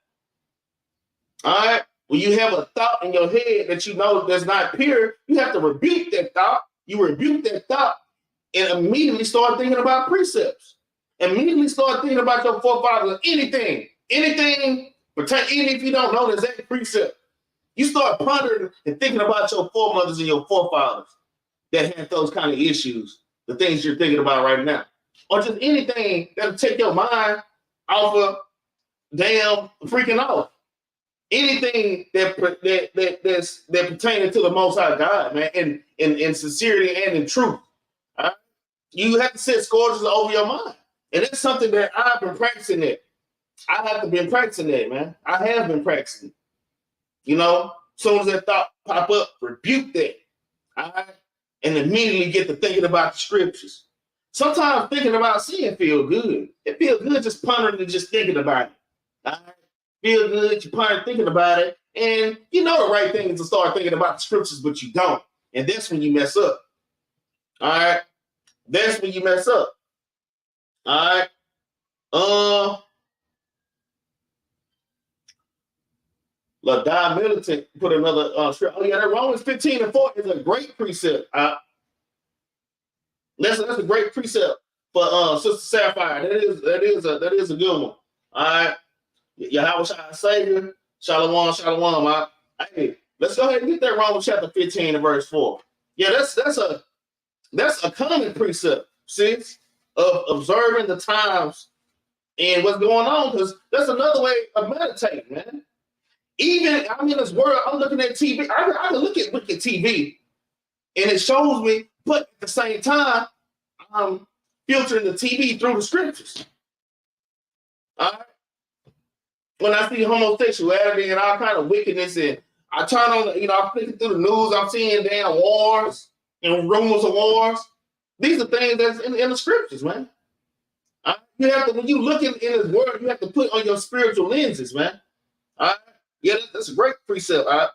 All right? When you have a thought in your head that you know that's not pure, you have to rebuke that thought. You rebuke that thought and immediately start thinking about precepts. Immediately start thinking about your forefathers, anything, but even if you don't know the exact precept, you start pondering and thinking about your foremothers and your forefathers that had those kind of issues, the things you're thinking about right now, or just anything that'll take your mind off of damn freaking off. Anything that's pertaining to the Most High God, man, in sincerity and in truth. Right? You have to set scourges over your mind. And it's something that I've been practicing it. I have been practicing that, man. I have been practicing. You know, as soon as that thought pop up, rebuke that. All right? And immediately get to thinking about the scriptures. Sometimes thinking about sin feel good. It feels good just pondering and just thinking about it. All right? Feel good, you ponder thinking about it, and you know the right thing is to start thinking about the scriptures, but you don't. And that's when you mess up. All right? That's when you mess up. All right? LaDon Militant put another script. Oh, yeah, that Romans 15:4 is a great precept. That's a great precept for Sister Sapphire. That is a good one. All right. Yahweh Savior, Shalom. Hey, let's go ahead and get that Romans chapter 15 and verse 4. Yeah, that's a common precept, sis, of observing the times and what's going on, because that's another way of meditating, man. Even I'm in this world, I'm looking at TV. I can look at TV, and it shows me, but at the same time, I'm filtering the TV through the scriptures. All right. When I see homosexuality and all kind of wickedness, and I turn on, I'm flicking through the news, I'm seeing damn wars and rumors of wars. These are things that's in the scriptures, man. You have to, when you look in this world, you have to put on your spiritual lenses, man. All right? Yeah, that's a great precept. All right?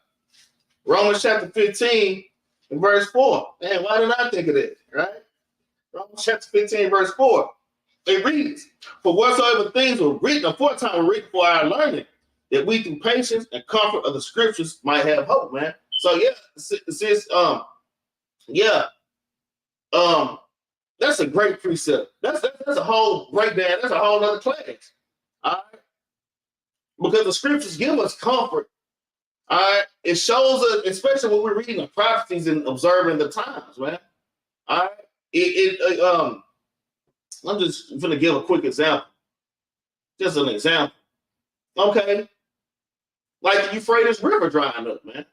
Romans chapter 15 and verse 4. Man, why did I think of that, right? Romans chapter 15 verse 4. It reads, for whatsoever things were written aforetime were written for our learning, that we through patience and comfort of the scriptures might have hope, man. So yeah, sis, that's a great precept. That's a whole breakdown. That's a whole other class. All right. Because the scriptures give us comfort. All right. It shows us, especially when we're reading the prophecies and observing the times, man. All right. I'm just going to give a quick example. Just an example. Okay. Like the Euphrates River drying up, man.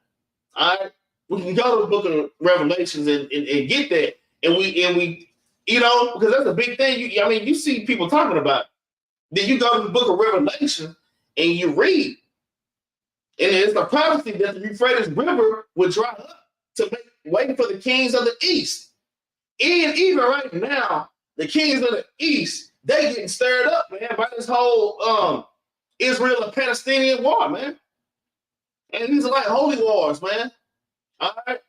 All right. We can go to the book of Revelations and get that. And we, because that's a big thing. You see people talking about it. Then you go to the book of Revelation and you read. And it's the prophecy that the Euphrates River would dry up to make way for the kings of the east. And even right now, the kings of the east, they getting stirred up, man, by this whole Israel and Palestinian war, man. And these are like holy wars, man. All right.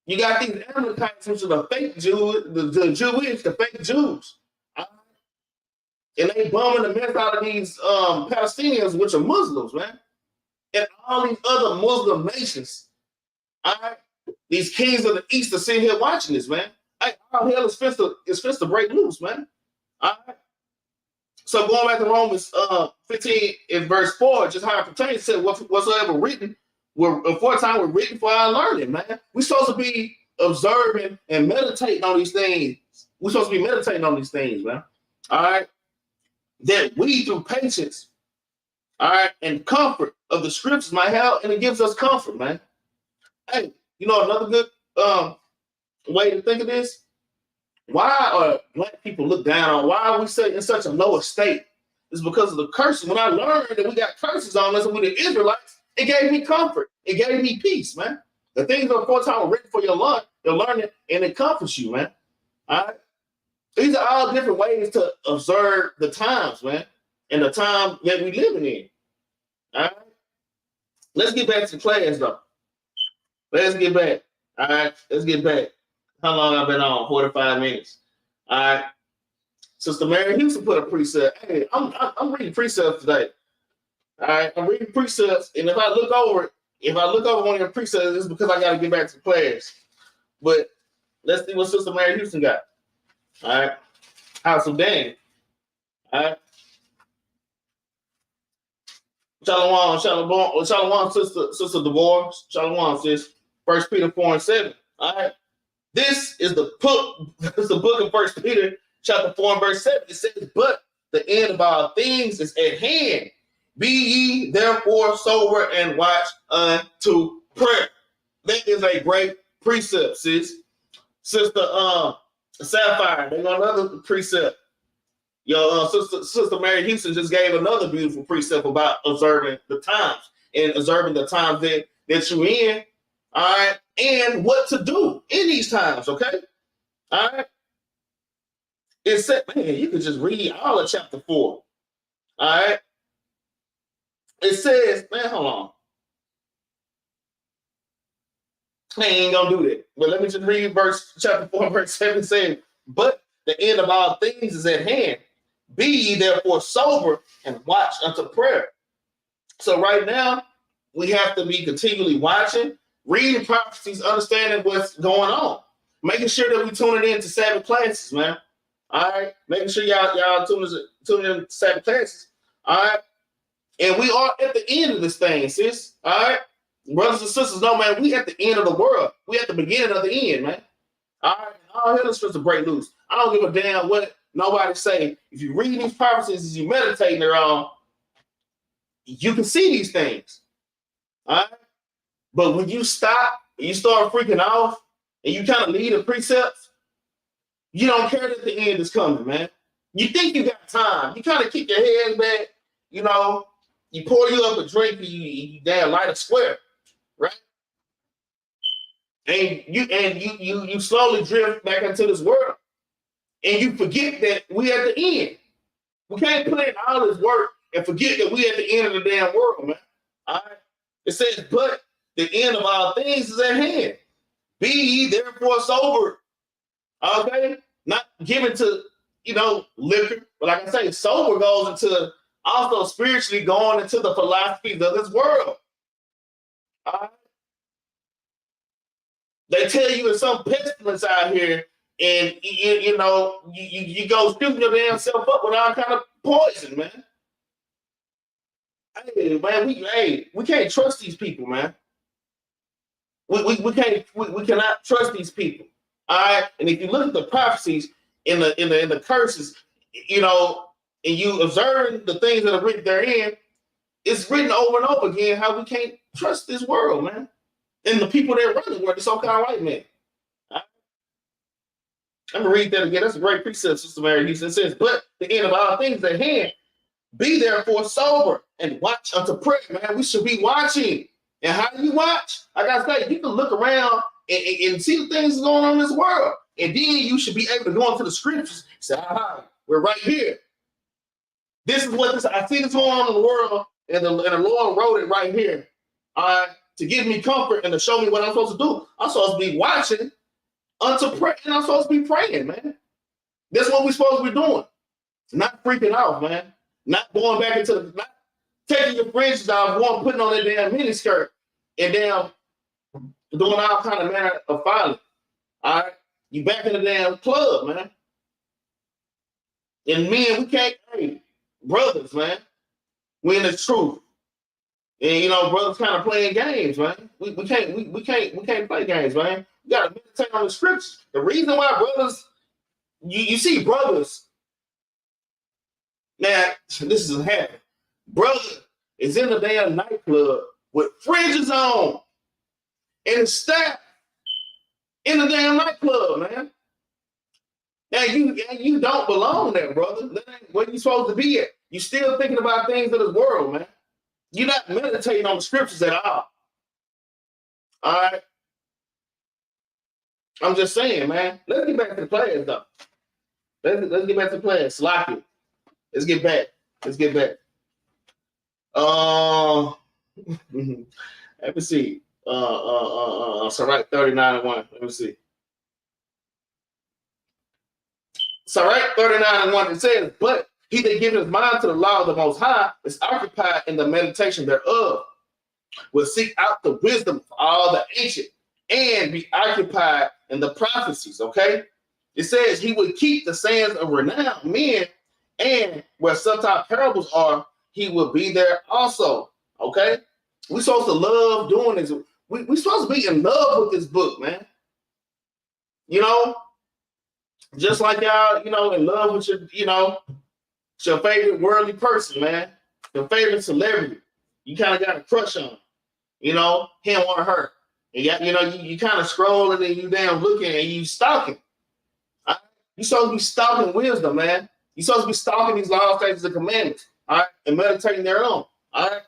You got these Amalekites, which are the fake Jews, the fake Jews. All right? And they bumming the mess out of these Palestinians, which are Muslims, man. And all these other Muslim nations. All right. These kings of the east are sitting here watching this, man. Hey, all hell is fist to break loose, man. All right. So going back to Romans 15 in verse 4, just how it pertains to whatsoever written, aforetime were written for our learning, man. We're supposed to be observing and meditating on these things. We're supposed to be meditating on these things, man. All right. That we through patience, all right, and comfort of the scriptures might help, and it gives us comfort, man. Hey, another good way to think of this, why are black people looked down on? Why are we in such a low estate? It's because of the curses. When I learned that we got curses on us and we're the Israelites, it gave me comfort. It gave me peace, man. The things are aforetime are written for your learning, and it comforts you, man. All right. These are all different ways to observe the times, man, and the time that we living in. All right. Let's get back to class, though. Let's get back. All right. Let's get back. How long I've been on? 45 minutes. All right. Sister Mary Houston put a precept. Hey, I'm reading precepts today. All right. I'm reading precepts, and if I look over one of your precepts, it's because I got to get back to class. But let's see what Sister Mary Houston got. All right. House of Daniel. All right. Shalom, Sister Devorah. Shalom, sis. 1 Peter 4:7. All right. This is the book of 1 Peter, chapter 4 and verse 7. It says, but the end of all things is at hand. Be ye therefore sober and watch unto prayer. That is a great precept, sis. Sister Sapphire, they got another precept. Your Sister Mary Houston just gave another beautiful precept about observing the times and observing the times that you're in, all right, and what to do in these times, okay? All right. It said, man, you could just read all of chapter 4. All right. It says, man, hold on. I ain't gonna do that. But let me just read chapter 4, verse 7 saying, but the end of all things is at hand. Be ye therefore sober and watch unto prayer. So right now, we have to be continually watching, reading prophecies, understanding what's going on, making sure that we tuning in to Sabbath classes, man. All right, making sure y'all tuning in to Sabbath classes. All right, and we are at the end of this thing, sis. All right, brothers and sisters, no man, we at the end of the world. We at the beginning of the end, man. All right, all hell is supposed to break loose. I don't give a damn what nobody say. If you read these prophecies, as you meditating around, you can see these things. All right, but when you stop, you start freaking off, and you kind of lead the precepts, you don't care that the end is coming, man. You think you got time. You kind of kick your head back, you know, you pour you up a drink, you damn light a square, right? And you slowly drift back into this world. And you forget that we at the end. We can't put in all this work and forget that we at the end of the damn world, man. All right. It says, but the end of all things is at hand. Be ye therefore sober. Okay? Not given to, liquor. But like I say, sober goes into also spiritually going into the philosophies of this world. All right? They tell you there's some pestilence out here, and you go shooting your damn self up with all kind of poison, man. Hey, man, we can't trust these people, man. We cannot trust these people. All right, and if you look at the prophecies in the curses, and you observe the things that are written therein, it's written over and over again how we can't trust this world, man, and the people that run the world, the so-called white man. Right? I'm gonna read that again. That's a great precept, Sister Mary Houston. It says, "But the end of all things at hand, be therefore sober and watch unto prayer." Man, we should be watching. And how do you watch? Like I say, you can look around and see the things going on in this world. And then you should be able to go into the scriptures and say, we're right here. This is what I see this going on in the world, and the Lord wrote it right here. To give me comfort and to show me what I'm supposed to do. I'm supposed to be watching unto prayer, and I'm supposed to be praying, man. That's what we're supposed to be doing. Not freaking out, man. Not going back into not taking your fringes off, going putting on that damn miniskirt, and damn doing all kind of manner of violence. All right, you back in the damn club, man. And men, we can't, hey, brothers, man. We in the truth, and brothers kind of playing games, man. We can't play games, man. We gotta meditate on the scriptures. The reason why brothers, you see brothers. Now, this is happening. Brother is in the damn nightclub with fringes on and staff in the damn nightclub, man. Now you don't belong there, brother. That ain't where you supposed to be at. You still thinking about things of this world, man. You're not meditating on the scriptures at all. All right. I'm just saying, man. Let's get back to the players, though. Let's get back to the players. Slock it. Let's get back. Let's get back. Let me see. So right, 39-1. Let me see. So right, 39-1. It says, but he that giveth his mind to the law of the Most High is occupied in the meditation thereof, will seek out the wisdom of all the ancient and be occupied in the prophecies. Okay, it says he would keep the sayings of renowned men, and where subtle parables are, he will be there also. Okay, we're supposed to love doing this. We're supposed to be in love with this book, man. You know, just like y'all, you know, in love with your, you know, your favorite worldly person, man, your favorite celebrity. You kind of got a crush on, you know, him or her. And you know, you kind of scrolling and you damn looking and you stalking. You're supposed to be stalking wisdom, man. You're supposed to be stalking these laws, statutes, and commandments, all right, and meditating thereon, all right.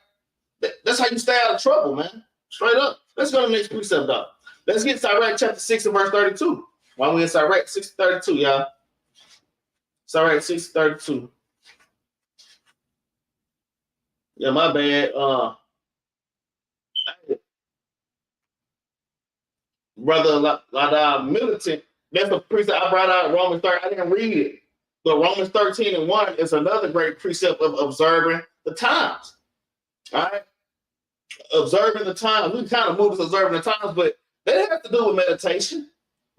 That's how you stay out of trouble, man. Straight up. Let's go to the next precept, though. Let's get Sirach chapter 6 and verse 32. While we're in Sirach 6:32, y'all. Sirach 6:32. Yeah, my bad. Brother Lada Militant, that's a precept I brought out Romans 13. I didn't read it. But Romans 13:1 is another great precept of observing the times. All right. Observing the times. We kind of moved to observing the times, but they have to do with meditation.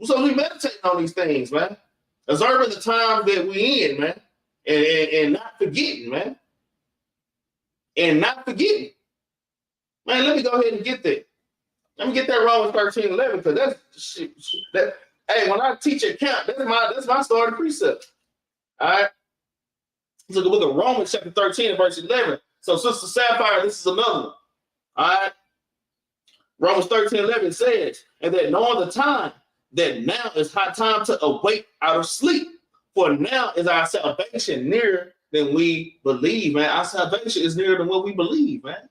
So we meditating on these things, man. Observing the times that we in, man. And not forgetting, man. And not forgetting. Man, let me go ahead and get that. Let me get that Romans 13:11, because that's shit. Hey, when I teach at camp, that's my starting precept. All right. So the book of Romans chapter 13 and verse 11. So Sister Sapphire, this is another one. All right. Romans 13:11 says, and that knowing the time, that now is high time to awake out of sleep. For now is our salvation nearer than we believe, man. Our salvation is nearer than what we believe, man.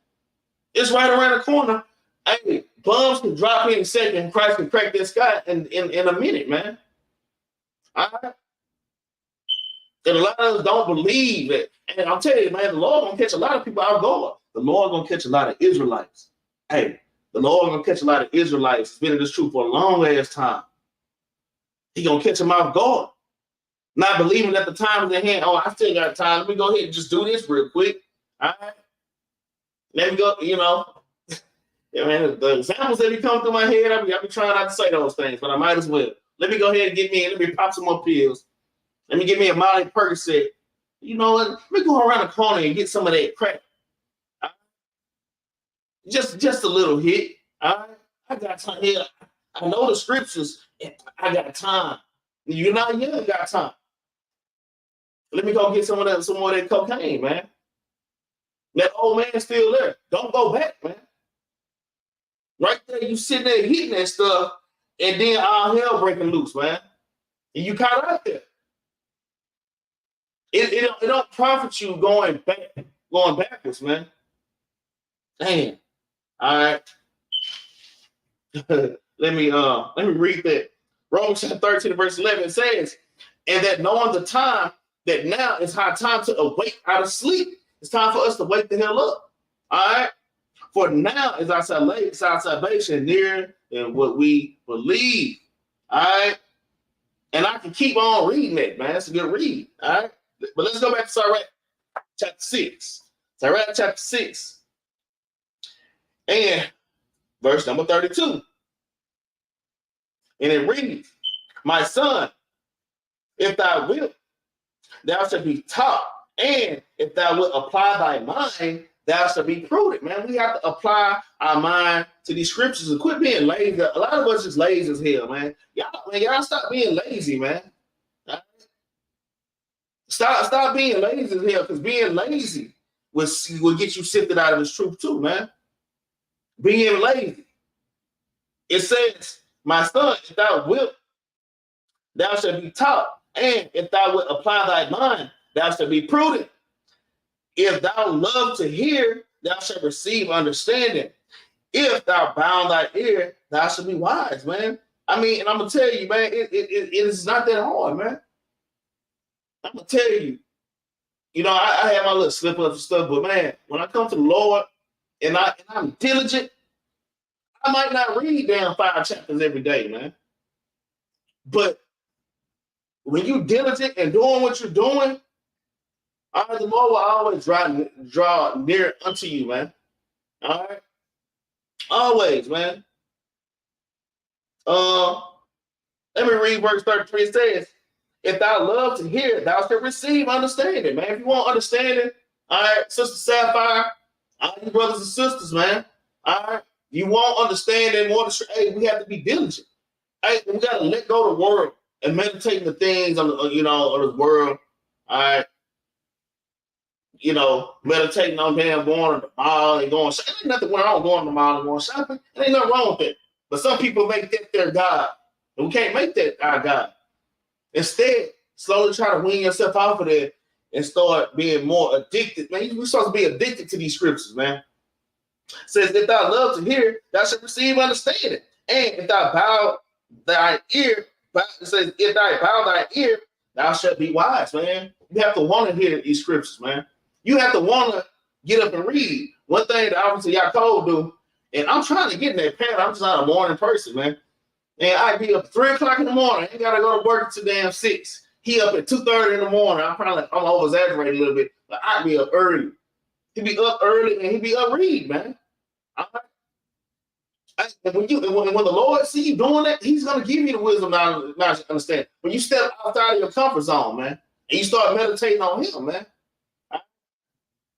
It's right around the corner. Hey, bombs can drop any second. Christ can crack that sky in a minute, man. All right. And a lot of us don't believe it. And I'll tell you, man, the Lord gonna catch a lot of people out guard. The Lord gonna catch a lot of Israelites. Hey, the Lord gonna catch a lot of Israelites. It's been in this truth for a long ass time. He gonna catch them off guard. Not believing that the time is at hand. Oh, I still got time. Let me go ahead and just do this real quick. All right. Let me go, you know. Yeah, man, the examples that be coming through my head, I be trying not to say those things, but I might as well. Let me go ahead and let me pop some more pills. Let me get me a Molly Percocet. You know what? Let me go around the corner and get some of that crack. Just a little hit. All right? I got time here. I know the scriptures. I got time. You're not young, got time. Let me go get some more of that cocaine, man. That old man's still there. Don't go back, man. Right there, you sitting there hitting that stuff, and then all hell breaking loose, man. And you caught out there. It don't profit you going backwards, man. Damn. All right. let me read that. Romans 13 verse 11 says, and that knowing the time, that now is high time to awake out of sleep. It's time for us to wake the hell up. All right. For now is our salvation nearer than what we believe. All right. And I can keep on reading that, man. That's a good read. All right. But let's go back to Sirach chapter 6. Sirach chapter 6. And verse number 32. And it reads, my son, if thou wilt, thou shalt be taught. And if thou wilt apply thy mind, thou shalt be prudent. Man, we have to apply our mind to these scriptures and quit being lazy. A lot of us is lazy as hell, man. Y'all stop being lazy, man. Stop being lazy as hell, because being lazy will get you sifted out of this truth too, man. Being lazy. It says, my son, if thou wilt, thou shalt be taught. And if thou wilt apply thy mind, thou shalt be prudent. If thou love to hear, thou shalt receive understanding. If thou bound thy ear, thou shalt be wise, man. I mean, and I'm gonna tell you, man, it is not that hard, man. I'm gonna tell you. You know, I have my little slip ups and stuff, but man, when I come to the Lord and I'm diligent, I might not read down 5 chapters every day, man. But when you diligent and doing what you're doing, the Lord will always draw near unto you, man. All right, always, man. Let me read verse 33. It says, "If thou love to hear, thou shalt receive understanding," man. If you want understanding, all right, Sister Sapphire, all you brothers and sisters, man. All right, you want understanding, hey, we have to be diligent. Hey, we got to let go of the world and meditate the things on the world. All right, meditating on damn going to the mall and going shopping. Ain't nothing wrong going to the mall and going shopping. There ain't nothing wrong with it. But some people make that their God. And we can't make that our God. Instead, slowly try to wean yourself off of that and start being more addicted. Man, we're supposed to be addicted to these scriptures, man. It says, "If thou love to hear, thou shalt receive understanding. And if thou bow thy ear," it says, "if thou bow thy ear, thou shalt be wise," man. You have to want to hear these scriptures, man. You have to want to get up and read. One thing that obviously Yaakov do, and I'm trying to get in that pattern. I'm just not a morning person, man. And I'd be up 3 o'clock in the morning. I ain't got to go to work until damn 6. He up at 2:30 in the morning. I'm over-exaggerating a little bit, but I'd be up early. He'd be up early and he'd be up read, man. And when the Lord see you doing that, he's going to give you the wisdom, knowledge, understand. When you step outside of your comfort zone, man, and you start meditating on him, man.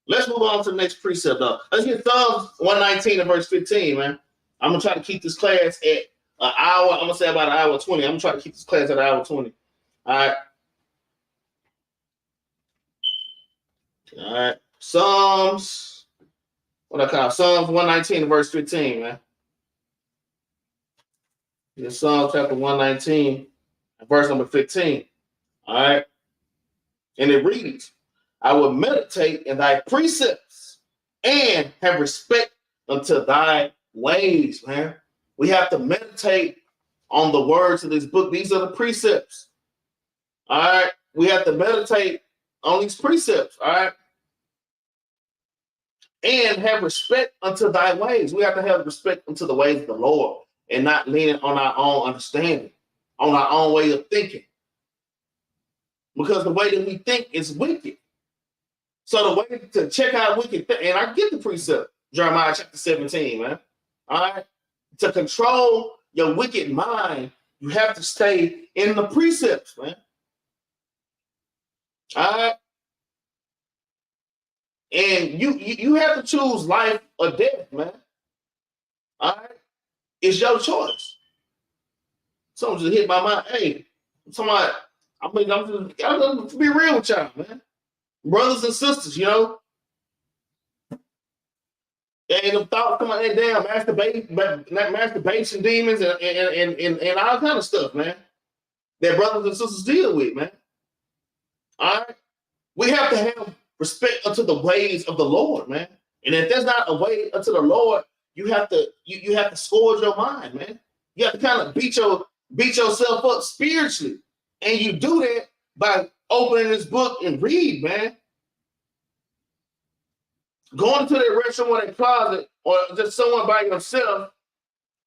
Let's move on to the next precept, though. Let's get Psalms 119 and verse 15, man. I'm going to try to keep this class at an hour. I'm going to say about an hour 20. I'm going to try to keep this class at an hour 20. All right. All right. Psalms 119 and verse 15, man. In Psalm chapter 119 and verse number 15. All right. And it reads, "I will meditate in thy precepts and have respect unto thy ways," man. We have to meditate on the words of this book. These are the precepts. All right. We have to meditate on these precepts. All right. And have respect unto thy ways. We have to have respect unto the ways of the Lord and not leaning on our own understanding, on our own way of thinking. Because the way that we think is wicked. So the way to check out wicked, and I get the precept, Jeremiah chapter 17, man. All right. To control your wicked mind, you have to stay in the precepts, man. All right. And you have to choose life or death, man. All right. It's your choice. Someone just hit my mind. Hey, I'm just be real with y'all, man. Brothers and sisters, you know. And the thoughts come out that damn masturbation demons and all kind of stuff, man. That brothers and sisters deal with, man. All right. We have to have respect unto the ways of the Lord, man. And if there's not a way unto the Lord, you have to scourge your mind, man. You have to kind of beat yourself up spiritually. And you do that by opening this book and read, man. Going to that restroom or that closet or just someone by yourself,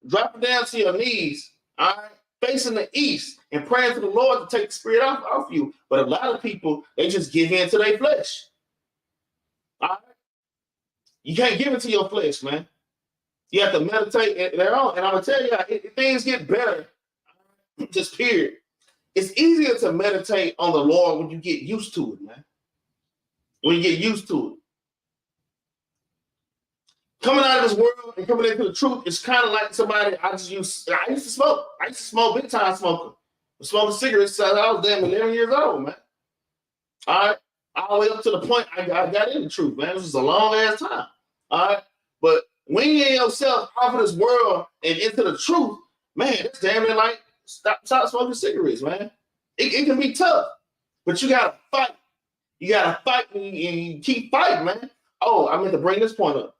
dropping down to your knees, all right, facing the east and praying to the Lord to take the spirit off you. But a lot of people, they just give in to their flesh. All right? You can't give it to your flesh, man. You have to meditate their own. And I'm going to tell you, things get better, just period. It's easier to meditate on the Lord when you get used to it, man. When you get used to it. Coming out of this world and coming into the truth, it's kind of like somebody I used to smoke. I used to smoke, big time smoker. Smoking cigarettes since I was damn 11 years old, man. All right. All the way up to the point I got in the truth, man. It was just a long ass time. All right. But when you get yourself off of this world and into the truth, man, it's damn near like stop smoking cigarettes, man. It can be tough, but you gotta fight. You gotta fight and you keep fighting, man. Oh, I meant to bring this point up.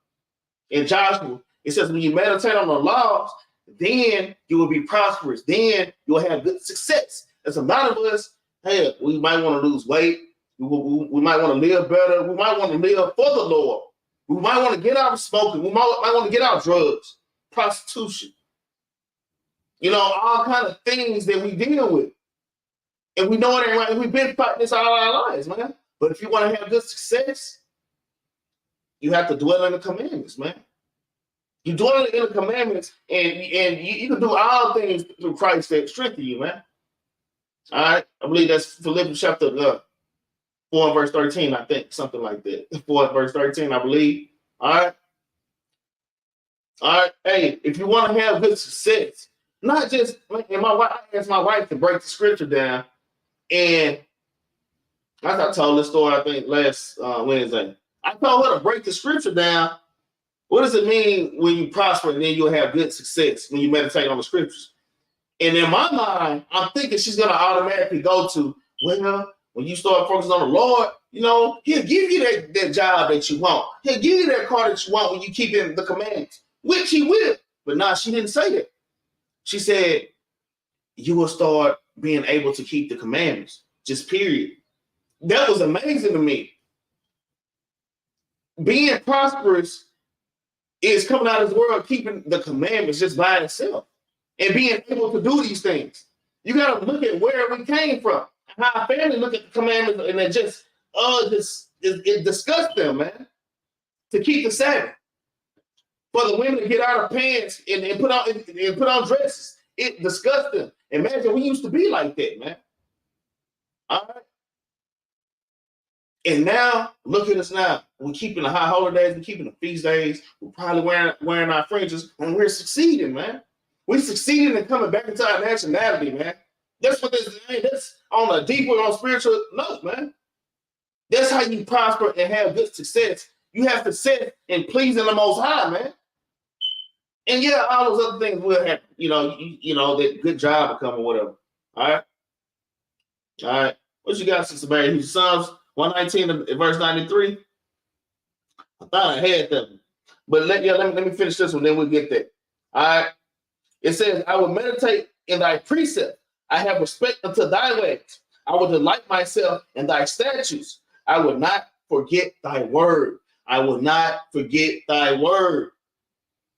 In Joshua, it says when you meditate on the laws then you will be prosperous. Then you'll have good success. As a lot of us, hey, we might want to lose weight. We might want to live better. We might want to live for the Lord. We might want to get out of smoking. We might want to get out of drugs, prostitution. You know, all kind of things that we deal with. And we know it ain't right. We've been fighting this all our lives, man. But if you want to have good success, you have to dwell in the commandments, man. You dwell in the commandments, and you can do all things through Christ that strengthen you, man. All right? I believe that's Philippians chapter 4 and verse 13, I think. Something like that. 4 and verse 13, I believe. All right? All right? Hey, if you want to have good success, not just, and I asked my wife to break the scripture down, and as I told this story, I think last Wednesday, I told her to break the scripture down. What does it mean when you prosper and then you'll have good success when you meditate on the scriptures? And in my mind, I'm thinking she's going to automatically go to, well, when you start focusing on the Lord, you know, he'll give you that job that you want. He'll give you that car that you want when you keep in the commandments, which he will. But no, she didn't say that. She said, you will start being able to keep the commandments, just period. That was amazing to me. Being prosperous is coming out of this world, keeping the commandments just by itself and being able to do these things. You got to look at where we came from, how our family look at the commandments, and it disgusts them, man, to keep the Sabbath. For the women to get out of pants and put on dresses, it disgusts them. Imagine we used to be like that, man. All right. And now, look at us now. We're keeping the high holidays, we're keeping the feast days, we're probably wearing our fringes, and we're succeeding, man. We're succeeding in coming back into our nationality, man. That's what this is. That's on a deeper, on spiritual note, man. That's how you prosper and have good success. You have to sit and pleasing the Most High, man. And yeah, all those other things will happen. You know that good job will come or whatever. All right. All right. What you got, Sister Mary? Psalms 119 verse 93. I thought I had them. But let me finish this one, then we'll get there. All right. It says, I will meditate in thy precept. I have respect unto thy ways. I will delight myself in thy statutes. I will not forget thy word. I will not forget thy word.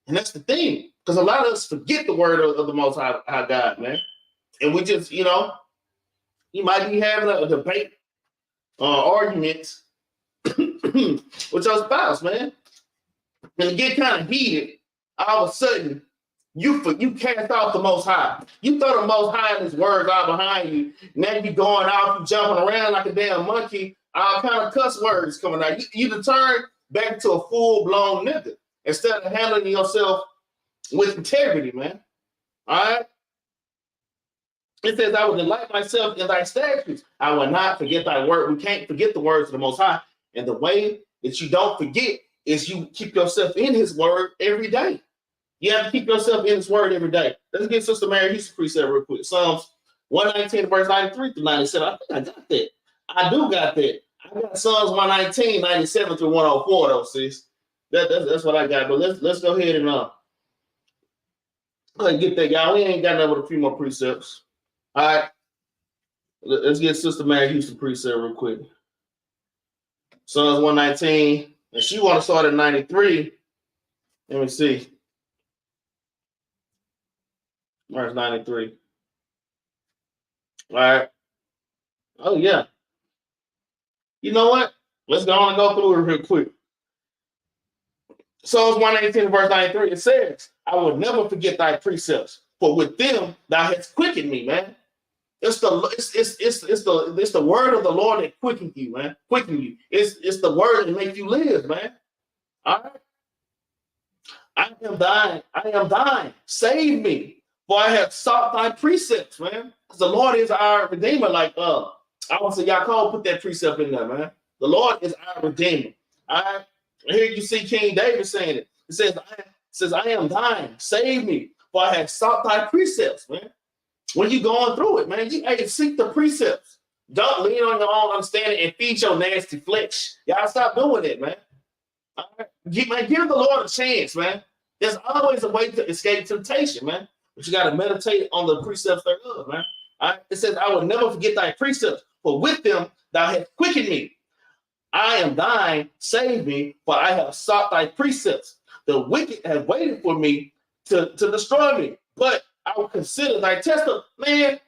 And that's the thing, because a lot of us forget the word of the Most High God, man. And we just, you might be having a debate, arguments with your spouse, man. And get kind of heated, all of a sudden, you cast off the Most High. You throw the Most High and his words all behind you. Now you going off, you jumping around like a damn monkey, all kind of cuss words coming out. You turn back to a full-blown nigga instead of handling yourself with integrity, man. All right? It says, I will delight myself in thy statutes. I will not forget thy word. We can't forget the words of the Most High. And the way that you don't forget is you keep yourself in his word every day. You have to keep yourself in his word every day. Let's get Sister Mary Houston precept real quick. Psalms 119, verse 93 through 97. I think I got that. I do got that. I got Psalms 119, 97 through 104, though, sis. That's what I got. But let's go ahead and get that, y'all. We ain't got nothing but a few more precepts. All right. Let's get Sister Mary Houston precept real quick. Psalms 119, and she want to start at 93. Let me see. Verse 93. All right. Oh, yeah. You know what? Let's go on and go through it real quick. Psalms 118, verse 93, it says, I will never forget thy precepts, for with them thou hast quickened me, man. It's the word of the Lord that quickens you, man. Quicken you. It's the word that makes you live, man. All right. I am thine. Save me. For I have sought thy precepts, man. Because the Lord is our redeemer. Like I want to say, Yaakov put that precept in there, man. The Lord is our redeemer. All right. Here you see King David saying it. It says, I am thine. Save me. For I have sought thy precepts, man. When you're going through it, man, you seek the precepts. Don't lean on your own understanding and feed your nasty flesh. Y'all stop doing it, man. All right. Give the Lord a chance, man. There's always a way to escape temptation, man. But you got to meditate on the precepts thereof, man. All right? It says, I will never forget thy precepts, for with them thou hast quickened me. I am thine, save me, for I have sought thy precepts. The wicked have waited for me to destroy me, but I will consider thy testimony. Man,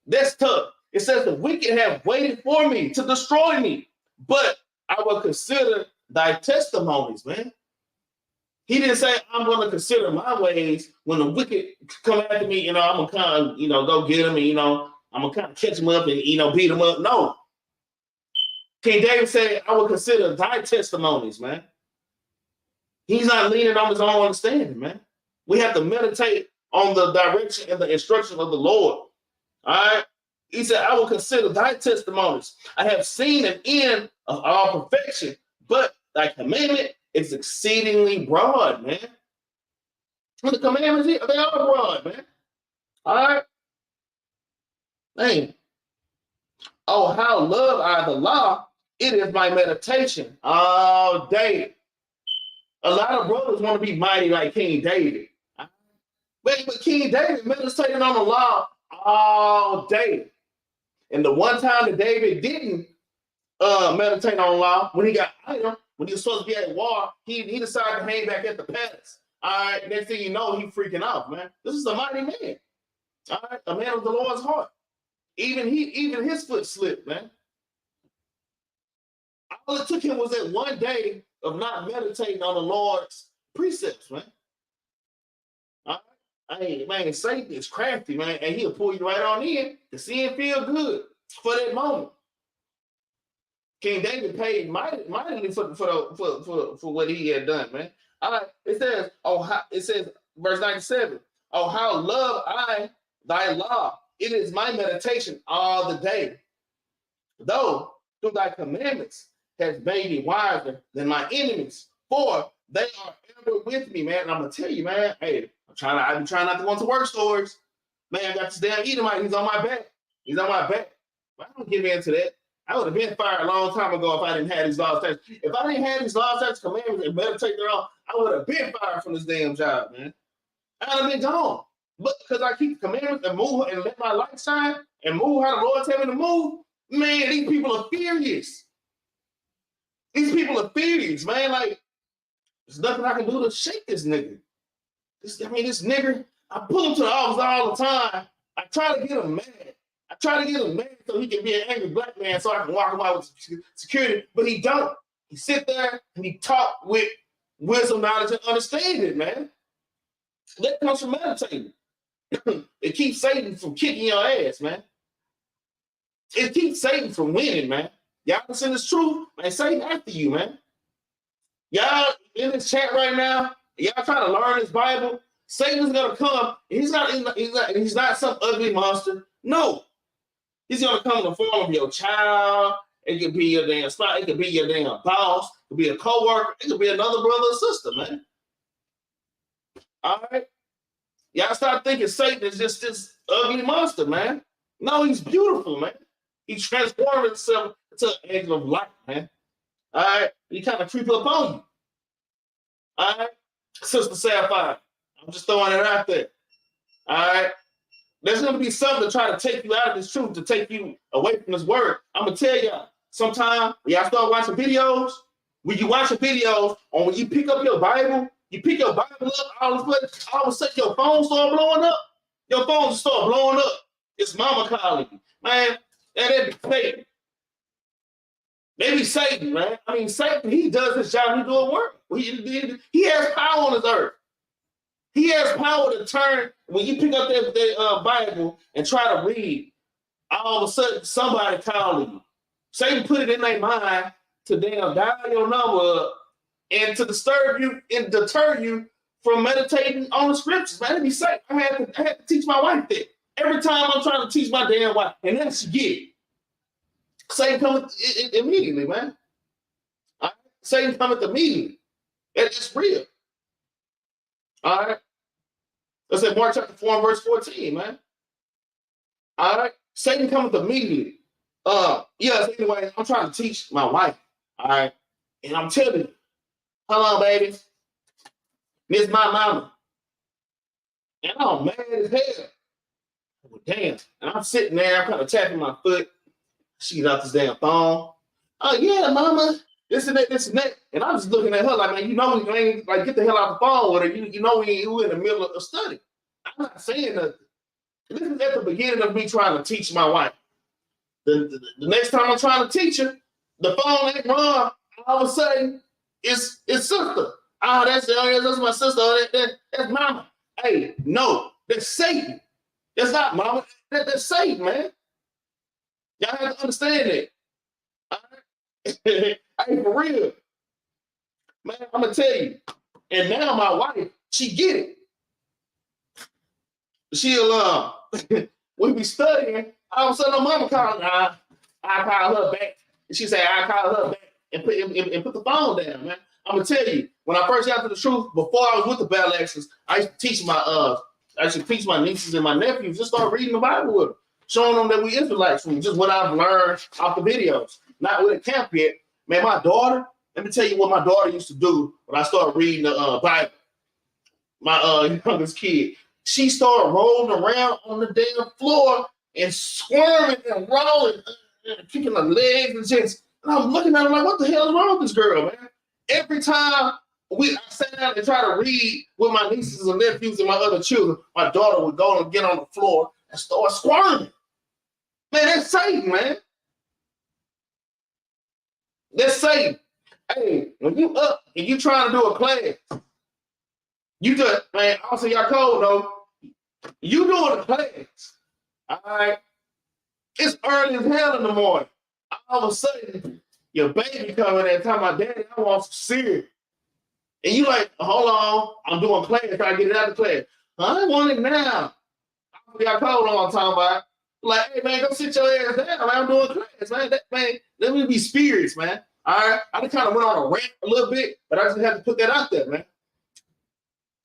that's tough. It says the wicked have waited for me to destroy me, but I will consider thy testimonies, man. He didn't say I'm going to consider my ways when the wicked come after me. I'm gonna kind of go get them, and I'm gonna kind of catch them up and beat them up. No. King David said, I will consider thy testimonies, man. He's not leaning on his own understanding, man. We have to meditate on the direction and the instruction of the Lord. All right. He said, I will consider thy testimonies. I have seen an end of all perfection, but thy commandment is exceedingly broad, man. And the commandments, they are broad, man. All right. Man. Oh, how love I the law. It is my meditation all day. A lot of brothers want to be mighty like King David. But King David meditated on the law all day. And the one time that David didn't meditate on the law, when he got idle, when he was supposed to be at war, he decided to hang back at the palace. All right, next thing you know, he freaking out, man. This is a mighty man. All right, a man of the Lord's heart. Even his foot slipped, man. All it took him was that one day of not meditating on the Lord's precepts, man. All right? Hey, man, Satan is crafty, man, and he'll pull you right on in to see and feel good for that moment. King David paid mightily for what he had done, man. All right, it says, verse 97, oh, how love I thy law. It is my meditation all the day. Though through thy commandments has made me wiser than my enemies, for they are ever with me, man. And I'm gonna tell you, man, hey, I've been trying not to go into work stories. Man, I got this damn Edomite, he's on my back. He's on my back. But I don't get into that. I would have been fired a long time ago if I didn't have these laws, statutes. If I didn't have these laws, statutes, commandments, and meditate thereon, I would have been fired from this damn job, man. I'd have been gone. But because I keep the commandments and move and let my light shine and move how the Lord tell me to move, man, these people are furious. These people are furious, man. Like, there's nothing I can do to shake this nigga. This nigga, I pull him to the office all the time. I try to get him mad. I try to get him mad so he can be an angry black man so I can walk him out with security, but he don't. He sit there and he talk with wisdom, knowledge, and understanding, man. That comes from meditating. It keeps Satan from kicking your ass, man. It keeps Satan from winning, man. Y'all listen to this truth, man. Satan after you, man. Y'all in this chat right now, y'all trying to learn this Bible. Satan's gonna come. He's not some ugly monster. No, he's gonna come in the form of your child. It could be your damn spot. It could be your damn boss. It could be a coworker. It could be another brother or sister, man. All right. Y'all start thinking Satan is just this ugly monster, man. No, he's beautiful, man. He transformed himself into an angel of light, man. All right. He kind of creep up on you. All right. Sister Sapphire, I'm just throwing it out there. All right. There's going to be something to try to take you out of this truth, to take you away from this word. I'm going to tell y'all, sometime when y'all start watching videos, when you watch videos, or when you pick up your Bible, you pick your Bible up, all of a sudden your phone start blowing up. Your phone just start blowing up. It's mama calling you. Man, that'd be Satan. They be Satan, man. I mean, Satan, he does his job, he doing work. He has power on this earth. He has power to turn, when you pick up that Bible and try to read, all of a sudden somebody calling you. Satan put it in their mind to damn dial your number up and to disturb you and deter you from meditating on the scriptures. Man, it'd be Satan. I had to teach my wife that. Every time I'm trying to teach my damn wife, and then she get it. Satan comes immediately, man. All right? Satan comes immediately. It's real. All right. Let's say Mark chapter 4 and verse 14, man. All right. Satan comes immediately. Yes, anyway, I'm trying to teach my wife. All right. And I'm telling you, hold on, baby. Miss my mama. And I'm mad as hell. Well, damn. And I'm sitting there, I'm kind of tapping my foot. She get out this damn phone. Oh, yeah, mama. This and that, this and that. And I'm just looking at her like, man, you know, you ain't like get the hell out the phone with her. You know, you in the middle of a study. I'm not saying nothing. This is at the beginning of me trying to teach my wife. The next time I'm trying to teach her, the phone ain't wrong. All of a sudden, it's sister. Oh, that's my sister. That's mama. Hey, no, that's Satan. That's not mama. That's Satan, man. Y'all have to understand that. All right? Hey, for real. Man, I'm going to tell you. And now my wife, she get it. She'll, we be studying. All of a sudden, her mama called. I call her back. And she say, I call her back and put the phone down, man. I'm going to tell you, when I first got to the truth, before I was with the Battle Axes, I used to teach my nieces and my nephews, just start reading the Bible with them, showing them that we Israelites from just what I've learned off the videos. Not with a camp yet. Man, my daughter, let me tell you what my daughter used to do when I started reading the Bible. My youngest kid, she started rolling around on the damn floor and squirming and rolling, kicking her legs and just, and I'm looking at her like, what the hell is wrong with this girl, man? Every time I sat down and try to read with my nieces and nephews and my other children, my daughter would go and get on the floor and start squirming. Man, that's Satan, man. That's Satan. Hey, when you up and you trying to do a class, you just, man, I'll say y'all cold though. You doing a class, all right? It's early as hell in the morning. All of a sudden, your baby coming in talking about, Daddy, I want some cereal. And you like, hold on, I'm doing class, try to get it out of class. I want it now. Y'all cold on what I'm talking about. Like, hey man, go sit your ass down. Man, I'm doing class, man. Let me be spirits, man. All right. I just kind of went on a rant a little bit, but I just had to put that out there, man.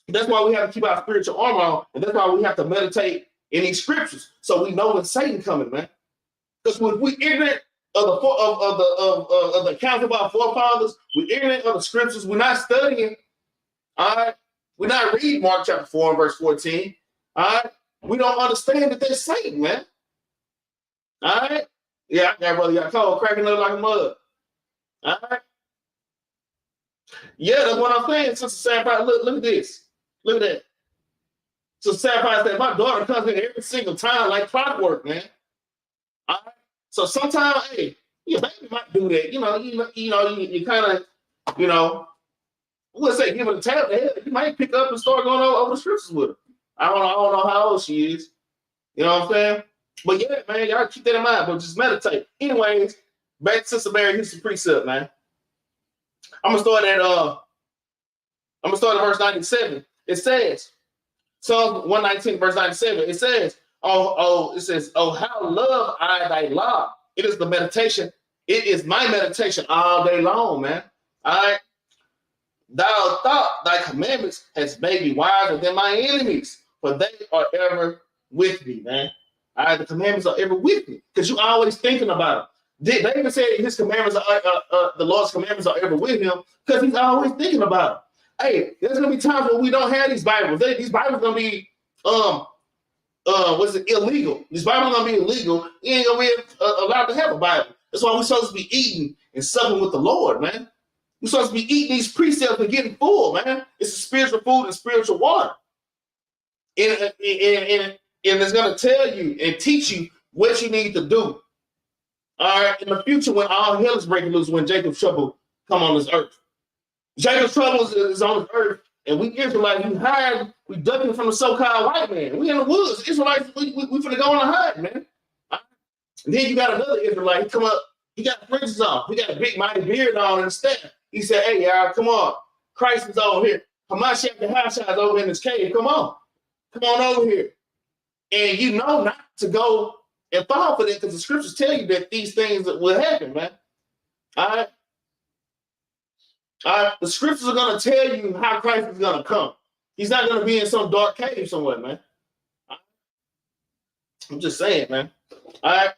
That's why we have to keep our spiritual armor on, and that's why we have to meditate in these scriptures, so we know when Satan coming, man. Because when we ignorant of the accounts of our forefathers, we're ignorant of the scriptures. We're not studying. All right. We're not reading Mark chapter 4 and verse 14. All right. We don't understand that that's Satan, man. All right. Yeah, that brother got cold, cracking up like a mud. All right. Yeah, that's what I'm saying. Sister Sapphire, look at this. Look at that. So Sapphire said, my daughter comes in every single time like clockwork, man. All right. So sometimes, hey, your baby might do that. You kind of, let's say give it a tap. You might pick up and start going over the scriptures with her. I don't know how old she is. You know what I'm saying? But yeah, man, y'all keep that in mind, but just meditate. Anyways, back to Sister Mary Houston precept, man. I'm gonna start at verse 97. It says, Psalm 119, verse 97. It says, oh, how love I thy law. It is the meditation. It is my meditation all day long, man. All right. Thou thought thy commandments has made me wiser than my enemies, for they are ever with me, man. All right, the commandments are ever with me, because you're always thinking about them. David said his commandments are the Lord's commandments are ever with him, because he's always thinking about them. Hey, there's gonna be times when we don't have these Bibles. These Bibles gonna be illegal. These Bibles gonna be illegal. You ain't gonna be allowed to have a Bible. That's why we're supposed to be eating and supping with the Lord, man. We're supposed to be eating these precepts and getting full, man. It's a spiritual food and spiritual water. And it's going to tell you and teach you what you need to do. All right, in the future when all hell is breaking loose, when Jacob's trouble come on this earth. Jacob's trouble is on this earth, and we Israelites, we ducking from the so-called white man. We in the woods. Israelites, we finna go on a hide, man. Right? And then you got another Israelite, he come up, he got fringes on. He got a big mighty beard on and staff. He said, hey, y'all, come on. Christ is over here. Hamashiach the Hashai is over in this cave. Come on. Come on over here. And you know not to go and fall for that, because the scriptures tell you that these things will happen, man. All right? All right? The scriptures are going to tell you how Christ is going to come. He's not going to be in some dark cave somewhere, man. All right? I'm just saying, man. All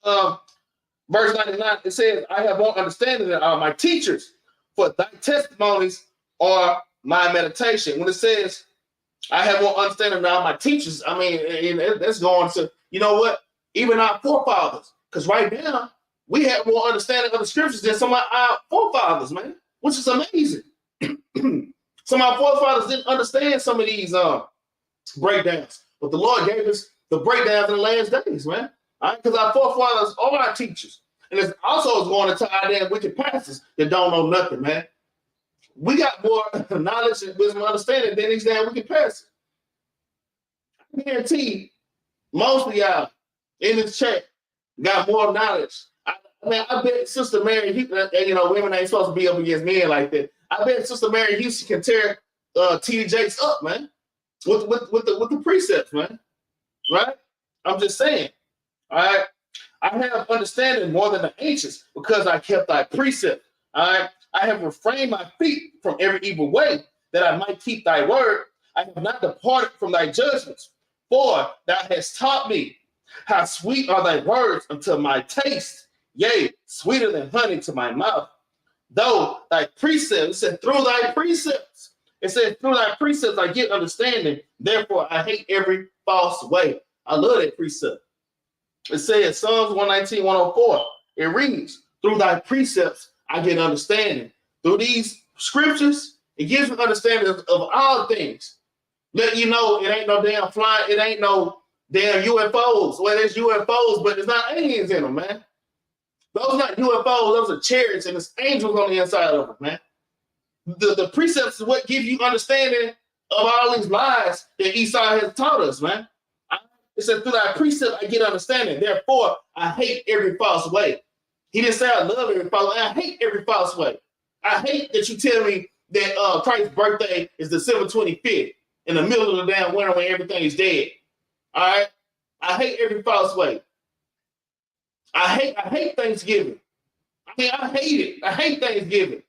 right? Verse 99, it says, I have more understanding than all my teachers, for thy testimonies or my meditation. When it says, I have more understanding than all my teachers, I mean, that's going to, you know what? Even our forefathers, because right now, we have more understanding of the scriptures than some of our forefathers, man, which is amazing. Some of our forefathers didn't understand some of these breakdowns, but the Lord gave us the breakdowns in the last days, man. All right, because our forefathers are our teachers. And it's also going to our damn wicked pastors that don't know nothing, man. We got more knowledge and wisdom and understanding than these damn wicked pastors. I guarantee most of y'all in this chat got more knowledge. I bet Sister Mary, you know, women ain't supposed to be up against men like that. I bet Sister Mary Houston can tear T.D. Jakes up, man, with the precepts, man. Right? I'm just saying. All right. I have understanding more than the ancients because I kept thy precept. All right. I have refrained my feet from every evil way that I might keep thy word. I have not departed from thy judgments, for thou hast taught me how sweet are thy words unto my taste, yea, sweeter than honey to my mouth. Though thy precepts, it said through thy precepts, it said through thy precepts I get understanding, therefore I hate every false way. I love that precept. It says Psalms 119, 104. It reads, through thy precepts I get understanding. Through these scriptures, it gives me understanding of all things. Let you know it ain't no damn flying, it ain't no damn UFOs. Well, there's UFOs, but there's not aliens in them, man. Those are not UFOs, those are chariots, and there's angels on the inside of them, man. The precepts is what give you understanding of all these lies that Esau has taught us, man. It said, through thy precept I get understanding. Therefore, I hate every false way. He didn't say I love every false way. I hate every false way. I hate that you tell me that Christ's birthday is December 25th in the middle of the damn winter when everything is dead. All right? I hate every false way. I hate Thanksgiving. I mean, I hate it. I hate Thanksgiving.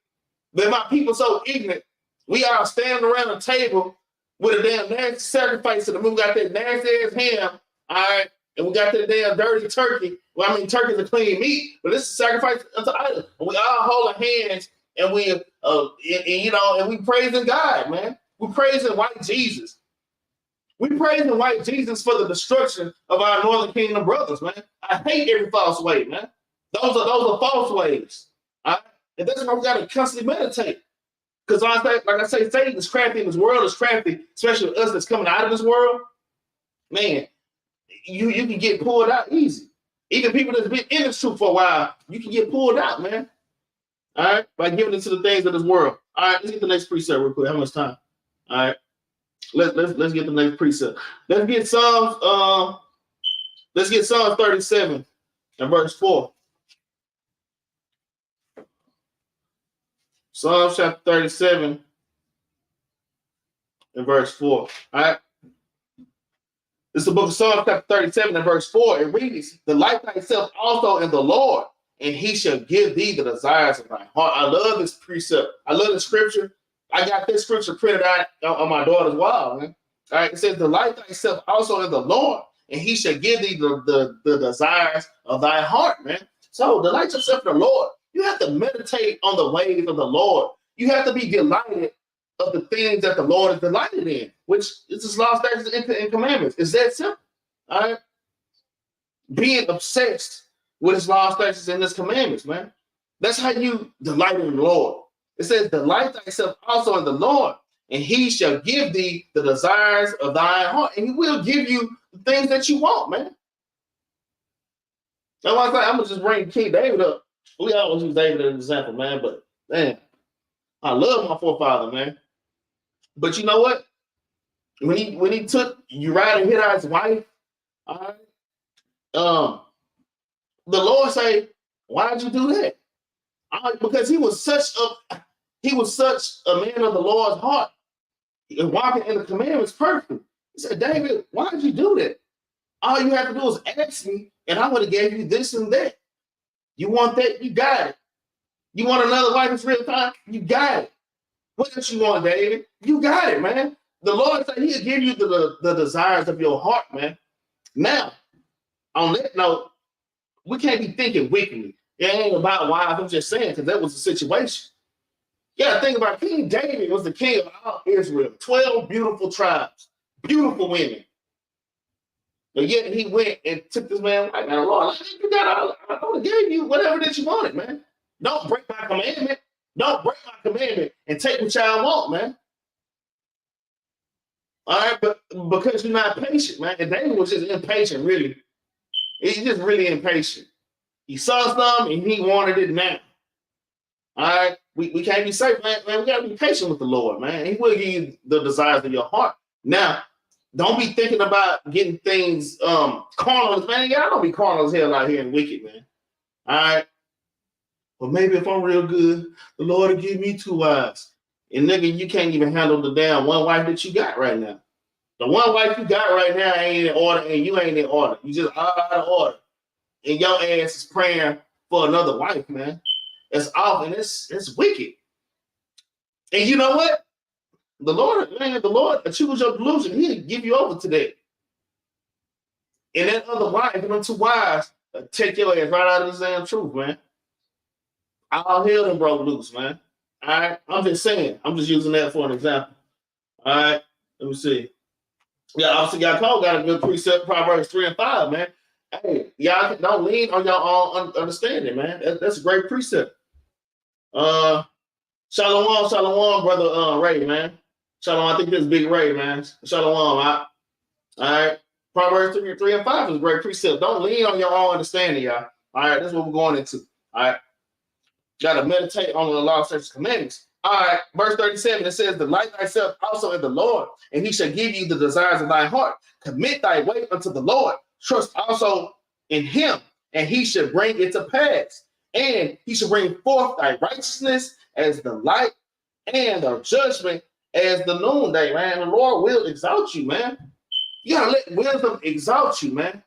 But my people so ignorant. We are standing around a table with a damn nasty sacrifice to the moon. We got that nasty ass ham, all right, and we got that damn dirty turkey. Well, I mean, turkey's a clean meat, but this is sacrifice unto idols. And we all holding hands, and we, you know, and we praising God, man. We praising white Jesus. We praising white Jesus for the destruction of our Northern Kingdom brothers, man. I hate every false way, man. Those are false ways, all right? And that's why we got to constantly meditate. Because like I say, Satan is crafty in this world, is crafty, especially us that's coming out of this world. Man, you can get pulled out easy. Even people that's been in this truth for a while, you can get pulled out, man. All right, by giving it to the things of this world. All right, let's get the next precept real quick. How much time? All right, let's get the next precept. Let's get Psalms 37 and verse 4. Psalms chapter 37 and verse 4. All right. This is the book of Psalms chapter 37 and verse 4. It reads, delight thyself also in the Lord, and he shall give thee the desires of thy heart. I love this precept. I love the scripture. I got this scripture printed out on my daughter's wall, man. All right. It says, delight thyself also in the Lord, and he shall give thee the desires of thy heart, man. So delight yourself in the Lord. You have to meditate on the ways of the Lord. You have to be delighted of the things that the Lord is delighted in, which is his law, statutes, and commandments. It's that simple. All right. Being obsessed with his law, statutes, and his commandments, man. That's how you delight in the Lord. It says, delight thyself also in the Lord, and he shall give thee the desires of thy heart. And he will give you the things that you want, man. That's why I'm going to just bring King David up. We always use David as an example, man. But, man, I love my forefather, man. But you know what? When he took Uriah and Hittite's wife, all right, the Lord say, why did you do that? Because he was such a man of the Lord's heart, and walking in the commandments perfect. He said, David, why did you do that? All you have to do is ask me, and I would have gave you this and that. You want that? You got it. You want another life in real time? You got it. What else you want, David? You got it, man. The Lord said he'll give you the desires of your heart, man. Now, on that note, we can't be thinking wickedly. It ain't about wives. I'm just saying, because that was the situation. Yeah, think about it. King David was the king of all Israel. 12 beautiful tribes, beautiful women. But yet he went and took this man like, man, Lord, I only gave you whatever that you wanted, man. Don't break my commandment. Don't break my commandment and take what y'all want, man. All right, but because you're not patient, man. And David was just impatient, really. He's just really impatient. He saw something and he wanted it now. All right, we can't be safe, man. We gotta be patient with the Lord, man. He will give you the desires of your heart. Now, don't be thinking about getting things carnal, man. Y'all don't be carnal as hell out here and wicked, man. All right. Well, maybe if I'm real good, the Lord will give me 2 wives. And nigga, you can't even handle the damn one wife that you got right now. The one wife you got right now ain't in order, and you ain't in order. You just out of order. And your ass is praying for another wife, man. It's off, and it's wicked. And you know what? The Lord choose your delusion. He'll give you over to that. And that other wife, and them 2 wives, take your ass right out of the damn truth, man. All hell done broke loose, man. All right, I'm just saying. I'm just using that for an example. All right, let me see. Yeah, obviously, got a good precept, Proverbs 3 and 5, man. Hey, y'all don't lean on your own understanding, man. That's a great precept. Shalom, brother Ray, man. Shalom, I think this is Big Ray, man. Shalom, all right. Proverbs 3 and 5 is a great precept. Don't lean on your own understanding, y'all. All right, that's what we're going into. All right. Got to meditate on the law, statutes, commandments. All right, verse 37, it says, delight thyself also in the Lord, and he shall give you the desires of thy heart. Commit thy way unto the Lord. Trust also in him, and he shall bring it to pass. And he shall bring forth thy righteousness as the light and the judgment as the noonday, man. The Lord will exalt you, man. You got to let wisdom exalt you, man.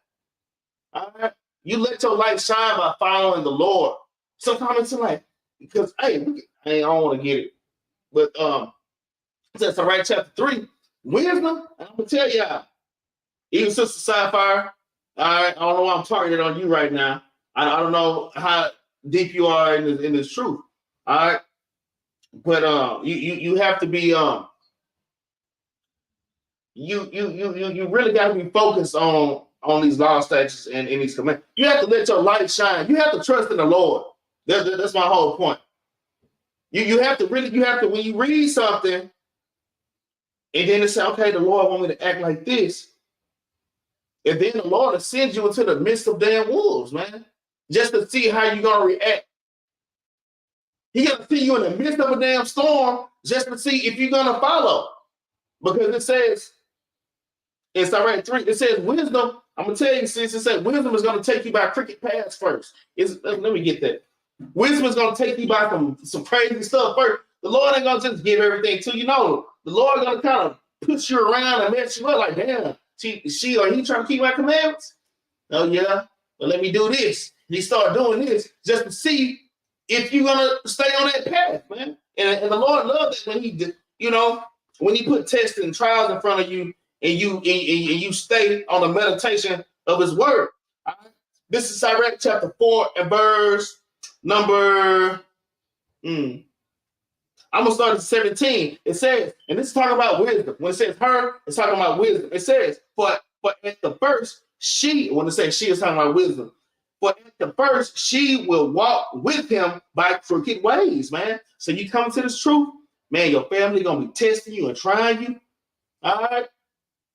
All right? You let your light shine by following the Lord. Sometimes it's like, because, hey, I don't want to get it. But that's all right, chapter 3. Wisdom, I'm going to tell y'all, even Sister Sapphire, all right, I don't know why I'm targeted on you right now. I don't know how deep you are in this truth. All right. But you have to be you really got to be focused on these law statutes and these commands. You have to let your light shine. You have to trust in the Lord. That's my whole point. You have to when you read something and then they say, okay, the Lord want me to act like this. And then the Lord will send you into the midst of damn wolves, man, just to see how you're going to react. He got to see you in the midst of a damn storm just to see if you're going to follow. Because it says, it's all right, 3, it says wisdom. I'm going to tell you, since it said wisdom is going to take you by crooked paths first. Let me get that. Wisdom is going to take you by some crazy stuff first. The Lord ain't going to just give everything to you. No, the Lord is going to kind of push you around and mess you up like, damn, she or he trying to keep my commandments? Oh, yeah. Well, let me do this. And he start doing this just to see if you're going to stay on that path, man. And the Lord loves it when when he put tests and trials in front of you and you stay on the meditation of his word. Right? This is Sirach chapter 4 and verse number, I'm going to start at 17. It says, and this is talking about wisdom. When it says her, it's talking about wisdom. It says, for at the first, when it says she is talking about wisdom, for at the first, she will walk with him by crooked ways, man. So you come to this truth, man, your family going to be testing you and trying you. All right?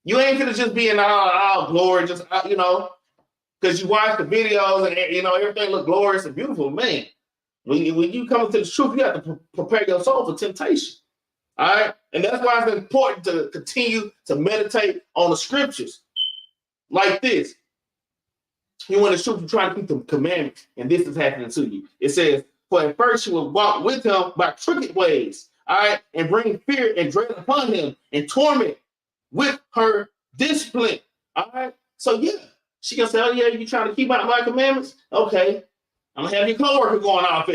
You ain't going to just be in all glory, just, because you watch the videos and, everything look glorious and beautiful, man. When you come into the truth, you have to prepare your soul for temptation. All right? And that's why it's important to continue to meditate on the scriptures like this. You want the truth, you're trying to keep the commandments, and this is happening to you. It says, for at first you will walk with him by crooked ways, all right, and bring fear and dread upon him and torment with her discipline. All right. So yeah, she can say, oh yeah, you trying to keep out my commandments? Okay. I'm gonna have your coworker going off at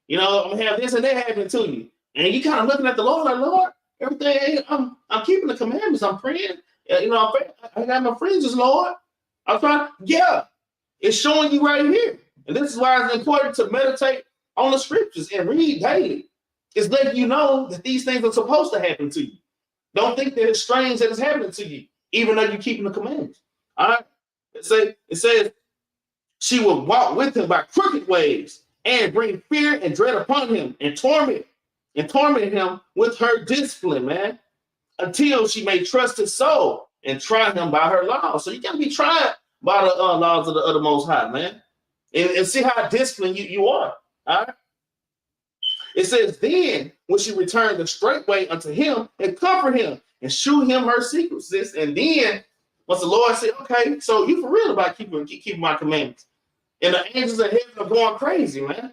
you. I'm gonna have this and that happening to you. And you kind of looking at the Lord like, Lord, everything, I'm keeping the commandments, I'm praying. I got my friends, Lord. I'm trying, yeah. It's showing you right here. And this is why it's important to meditate on the scriptures and read daily. It's letting you know that these things are supposed to happen to you. Don't think that it's strange that it's happening to you, even though you're keeping the commandments. All right. It says she will walk with him by crooked ways and bring fear and dread upon him and torment him with her discipline, man, until she may trust his soul and try him by her laws. So you got to be tried by the laws of the Most High, man, and see how disciplined you are. All right. It says, then when she returned the straight way unto him and comfort him and shew him her secrets. And then once the Lord said, okay, so you for real about keeping my commandments. And the angels of heaven are going crazy, man,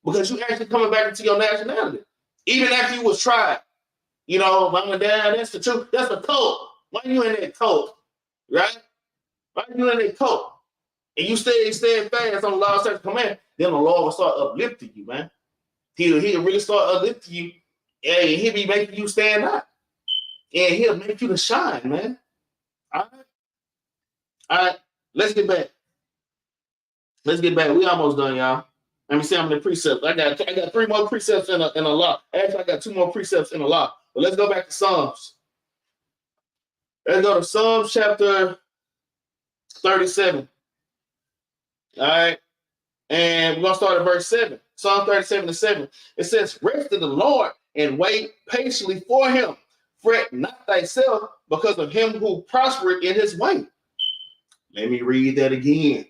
because you actually coming back into your nationality. Even after you was tried, you know, mom and dad, that's the truth. That's the cult. Why are you in that cult? Right? Why are you in that cult? And you stay fast on the law, statutes, command, then the Lord will start uplifting you, man. He'll really start uplifting you, and he'll be making you stand up. And he'll make you to shine, man. All right. Let's get back. We almost done, y'all. Let me see how many precepts. I got 3 more precepts in a law. Actually, I got 2 more precepts in a law. But let's go back to Psalms. Let's go to Psalms chapter 37. All right. And we're going to start at verse 7. Psalm 37:7. It says, rest in the Lord and wait patiently for him. Fret not thyself because of him who prospered in his way. Let me read that again,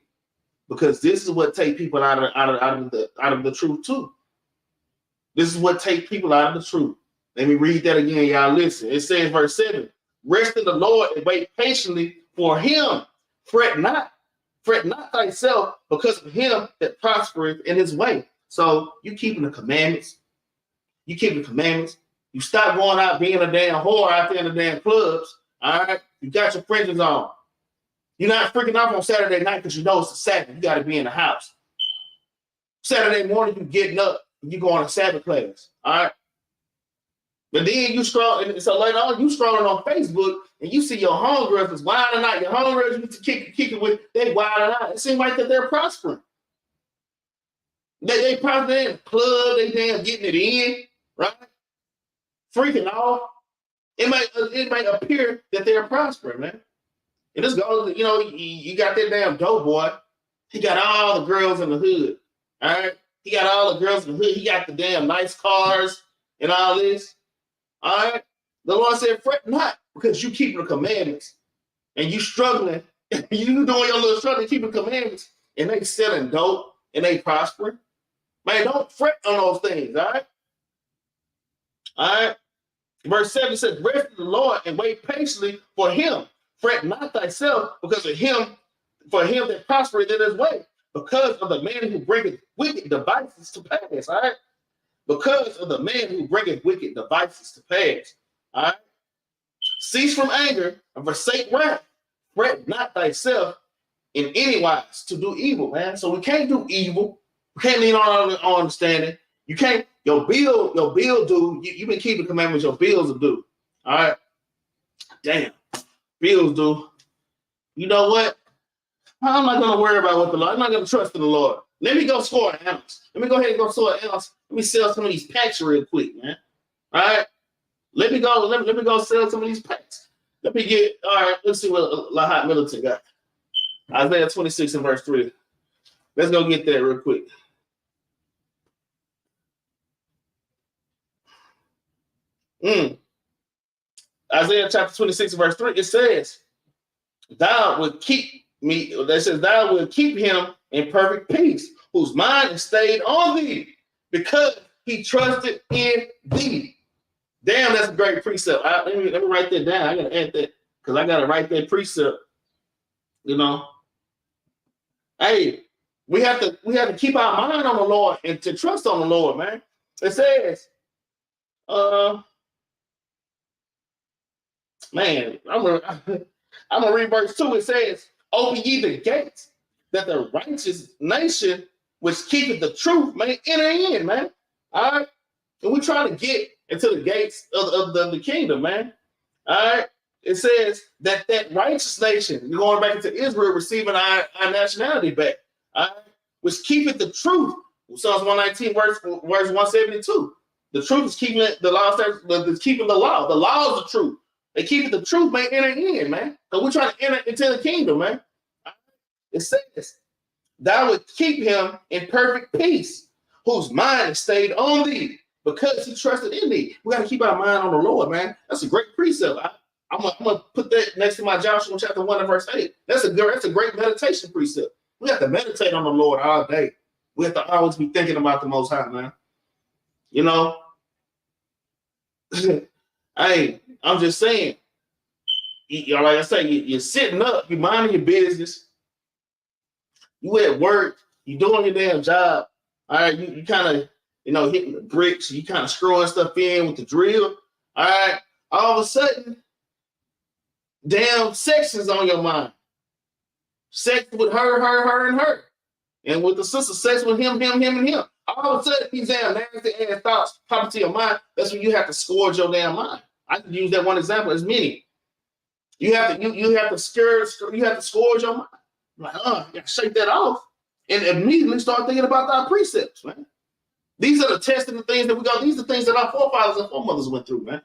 because this is what take people out of the truth too. This is what take people out of the truth. Let me read that again, y'all. Listen. It says, verse 7. Rest in the Lord and wait patiently for him. Fret not thyself because of him that prospereth in his way. So you keeping the commandments. You stop going out being a damn whore out there in the damn clubs. All right. You got your fringes on. You're not freaking off on Saturday night because you know it's a Sabbath. You got to be in the house. Saturday morning, you getting up and you going to Sabbath class. All right. But then you scroll, and so later on, you scrolling on Facebook and you see your homegirls is wilding out. Your homegirls you need to kick it with, they wilding out. It seems like that they're prospering. They probably in the club, they damn getting it in, right? Freaking off. It might appear that they're prospering, man. And this goes, you know, you got that damn dope boy. He got all the girls in the hood. All right. He got all the girls in the hood. He got the damn nice cars and all this. All right. The Lord said, fret not, because you keeping the commandments and you struggling. You doing your little struggle, keeping commandments, and they selling dope and they prospering. Man, don't fret on those things, all right? All right. Verse 7 says, rest in the Lord and wait patiently for him. Fret not thyself because of him, for him that prospereth in his way, because of the man who bringeth wicked devices to pass, all right? Because of the man who bringeth wicked devices to pass, all right? Cease from anger and forsake wrath. Fret not thyself in any wise to do evil, man. So we can't do evil. We can't lean on our understanding. You can't, your bill due. You've been keeping commandments, your bills are due. All right. Damn. Bills due. You know what? I'm not going to worry about what the Lord, I'm not going to trust in the Lord. Let me go score an ounce. Let me go ahead and go score an ounce. Let me sell some of these packs real quick, man. All right. Let me go sell some of these packs. Let me get, all right, let's see what Lahat Militant got. Isaiah 26 and verse 3. Let's go get that real quick. Isaiah chapter 26 verse 3, it says, thou will keep me, that says, thou will keep him in perfect peace, whose mind is stayed on thee, because he trusted in thee. Damn, that's a great precept. Let me write that down. I gotta add that, because I gotta write that precept. You know, hey, we have to keep our mind on the Lord and to trust on the Lord, man. It says, man, I'm gonna read verse 2. It says, open ye the gates, that the righteous nation which keepeth the truth may enter in, man. All right. And we try to get into the gates of the kingdom, man. All right. It says that righteous nation, going back into Israel, receiving our nationality back, all right, which keepeth the truth. Psalms 119, verse 172. The truth is keeping it, the law is keeping the law. The law is the truth. They keep the truth, man, enter in, man. So we're trying to enter into the kingdom, man. It says, thou would keep him in perfect peace, whose mind is stayed on thee, because he trusted in thee. We got to keep our mind on the Lord, man. That's a great precept. I'm gonna put that next to my Joshua chapter 1 and verse 8. That's a great meditation precept. We have to meditate on the Lord all day. We have to always be thinking about the Most High, man. You know, hey, I'm just saying, like I say, you're sitting up, you're minding your business, you at work, you doing your damn job. All right, you kind of, hitting the bricks, you kind of screwing stuff in with the drill. All right, all of a sudden, damn sex is on your mind. Sex with her, and her. And with the sister, sex with him, and him. All of a sudden, these damn nasty ass thoughts pop into your mind. That's when you have to scourge your damn mind. I can use that one example as many. You have to scourge your mind. Like, you gotta shake that off. And immediately start thinking about our precepts, man. These are the tests and the things that we got. These are the things that our forefathers and foremothers went through, man.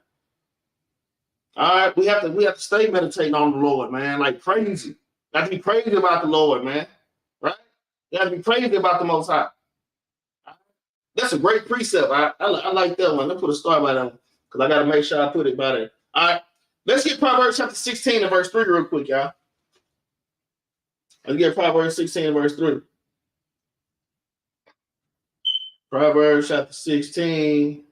All right, we have to stay meditating on the Lord, man, like crazy. Got to be crazy about the Lord, man. Right? You got to be crazy about the Most High. That's a great precept. I like that one. Let's put a star by that one because I got to make sure I put it by there. All right, let's get Proverbs chapter 16 and verse 3 real quick, y'all. Let's get Proverbs 16 and verse 3. Proverbs chapter 16.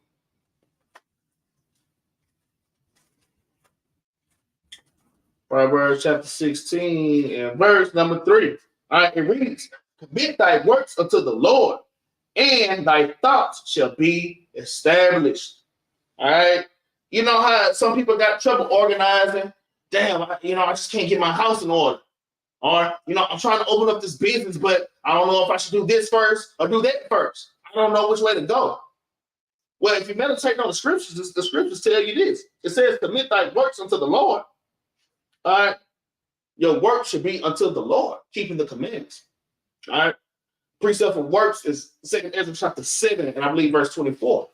Proverbs chapter 16 and verse number 3. All right, it reads, commit thy works unto the Lord, and thy thoughts shall be established. All right. You know how some people got trouble organizing? Damn, I just can't get my house in order. Or, I'm trying to open up this business, but I don't know if I should do this first or do that first. I don't know which way to go. Well, if you meditate on the scriptures tell you this. It says, commit thy works unto the Lord. All right. Your work should be unto the Lord, keeping the commandments. All right. Precept of works is 2 Ezra chapter 7, and I believe verse 24.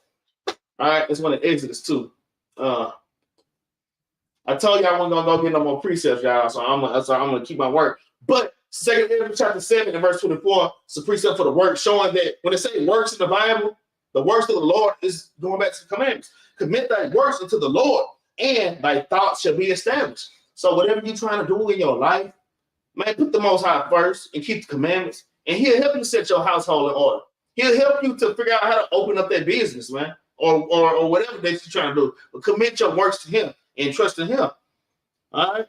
All right. It's one of Exodus 2. I told you I wasn't gonna go get no more precepts, y'all. So I'm gonna keep my word. But 2 Ezra chapter 7 and verse 24 is a precept for the work, showing that when it says works in the Bible, the works of the Lord is going back to the commandments. Commit thy works unto the Lord, and thy thoughts shall be established. So whatever you're trying to do in your life, man, put the Most High first and keep the commandments, and he'll help you set your household in order. He'll help you to figure out how to open up that business, man, or whatever that you're trying to do. But commit your works to him and trust in him. All right.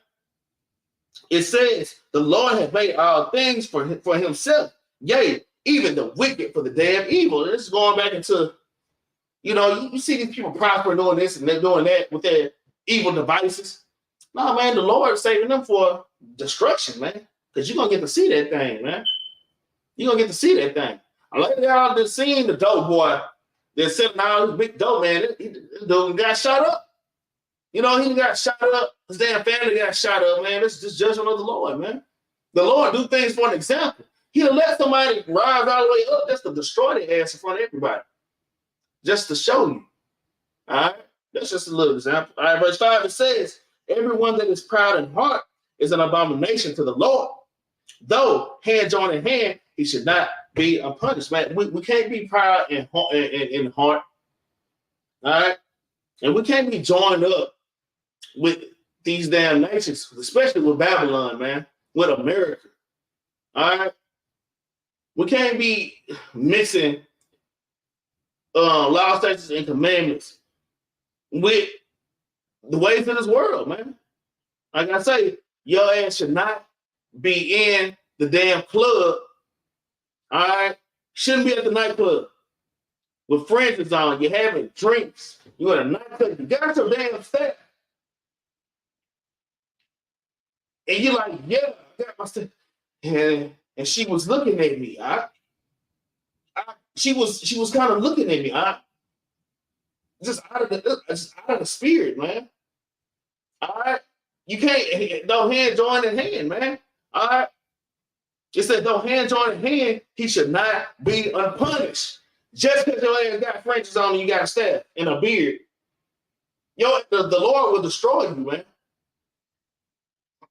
It says the Lord has made all things for himself. Yea, even the wicked for the day of evil. This is going back into, you see these people prosper doing this and they're doing that with their evil devices. No, man, the Lord is saving them for destruction, man. Because you're going to get to see that thing, man. You're going to get to see that thing. I like y'all just seen the dope boy that's selling all this big dope, man. This dude got shot up. He got shot up. His damn family got shot up, man. This is just judgment of the Lord, man. The Lord do things for an example. He'll let somebody rise all the way up just to destroy their ass in front of everybody. Just to show you. All right? That's just a little example. All right, verse 5, it says, everyone that is proud in heart is an abomination to the Lord. Though hand joined in hand, he should not be unpunished, man. We can't be proud in heart. All right? And we can't be joined up with these damn nations, especially with Babylon, man, with America. All right? We can't be mixing law, statutes, and commandments with the ways of this world, man. Like I say, your ass should not be in the damn club. All right? Shouldn't be at the nightclub with friends on. You're having drinks. You're at a nightclub. You got your damn stuff. And you're like, yeah, I got my stuff. And she was looking at me. She was kind of looking at me. Just out of the spirit, man. All right. You can't, don't hand join in hand, man. All right. It said, don't hand join in hand, he should not be unpunished. Just because your ass got fringes on and you got a staff and a beard, the Lord will destroy you, man.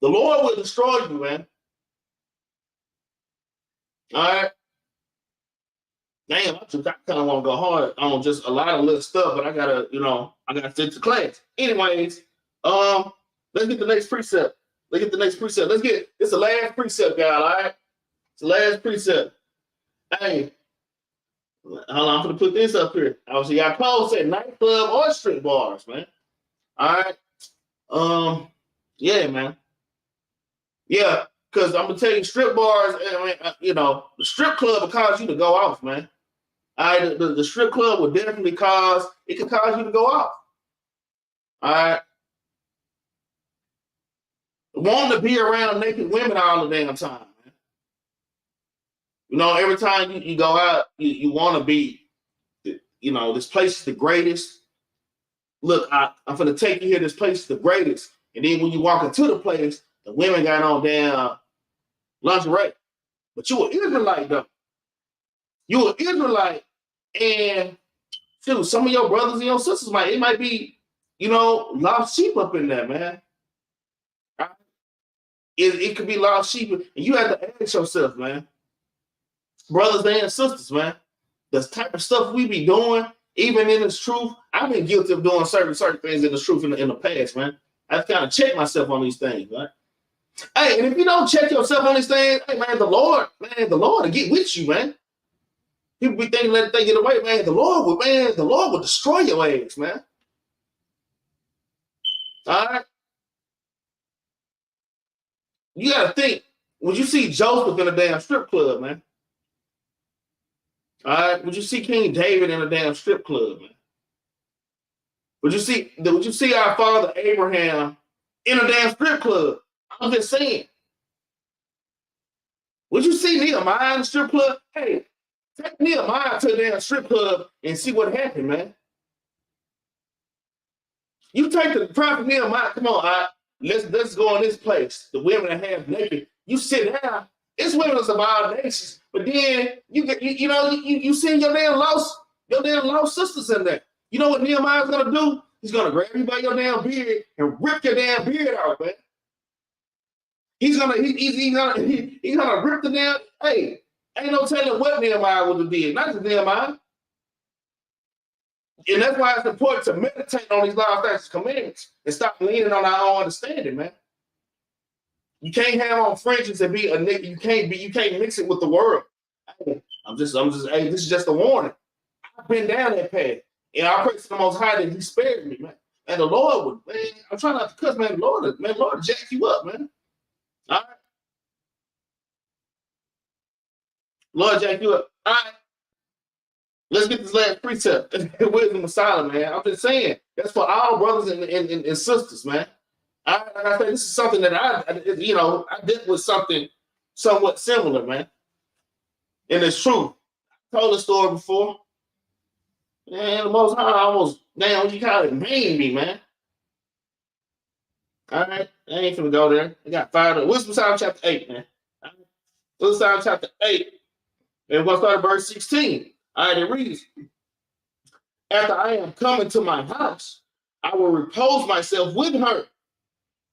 The Lord will destroy you, man. All right. Damn, I kind of want to go hard on just a lot of little stuff, but I gotta stick to class. Anyways, let's get the next precept. Let's get it's the last precept, guys. All right, it's the last precept. Hey, hold on, I'm gonna put this up here. Obviously, y'all Paul said nightclub or strip bars, man. All right. Yeah, man. Yeah, because I'm gonna tell you, strip bars, the strip club will cause you to go off, man. All right, the strip club will definitely cause you to go off. All right. Wanting to be around naked women all the damn time, man. Every time you go out, you want to be, this place is the greatest. Look, I'm going to take you here. This place is the greatest. And then when you walk into the place, the women got on damn lingerie. But you an Israelite, though. You an Israelite. And shoot, some of your brothers and your sisters might be, lost sheep up in there, man. Right? It could be lost sheep. And you have to ask yourself, man. Brothers and sisters, man. The type of stuff we be doing, even in this truth, I've been guilty of doing certain things in the truth in the past, man. I kind of check myself on these things, right? Hey, and if you don't check yourself on these things, hey, man, the Lord will get with you, man. People be thinking let they get away, man. The Lord will destroy your ass, man. All right? You got to think, when you see Joseph in a damn strip club, man. All right? Would you see King David in a damn strip club, man? Would you see our father Abraham in a damn strip club? I'm just saying. Would you see Nehemiah in a strip club? Hey, take Nehemiah to a damn strip club and see what happened, man. You take the prophet Nehemiah, come on, let's go in this place. The women that have naked. You sit down. It's women of all nations, but then you see your damn lost sisters in there. You know what Nehemiah's gonna do? He's gonna grab you by your damn beard and rip your damn beard out, man. He's gonna rip the damn. Hey, ain't no telling what Nehemiah would have did. Not just Nehemiah. And that's why it's important to meditate on these laws, statutes, commandments, and stop leaning on our own understanding, man. You can't have on fringes and be a nigga. You can't mix it with the world. Hey, hey, this is just a warning. I've been down that path. And I pray to the Most High that He spared me, man. And the Lord would, man, I'm trying not to cuss, man. Lord jack you up, man. All right. Lord jack you up. All right. Let's get this last precept. Wisdom of Solomon, man. I'm just saying, that's for all brothers and sisters, man. I think this is something that I did with something somewhat similar, man. And it's true. I told the story before. Man, the Most High almost, damn, what you call it, maimed me, man. All right, I ain't finna go there. I got fired up. Wisdom of Solomon chapter 8, man. Wisdom of Solomon chapter 8. And we're going to start at verse 16. All right, it reads, after I am coming to my house, I will repose myself with her,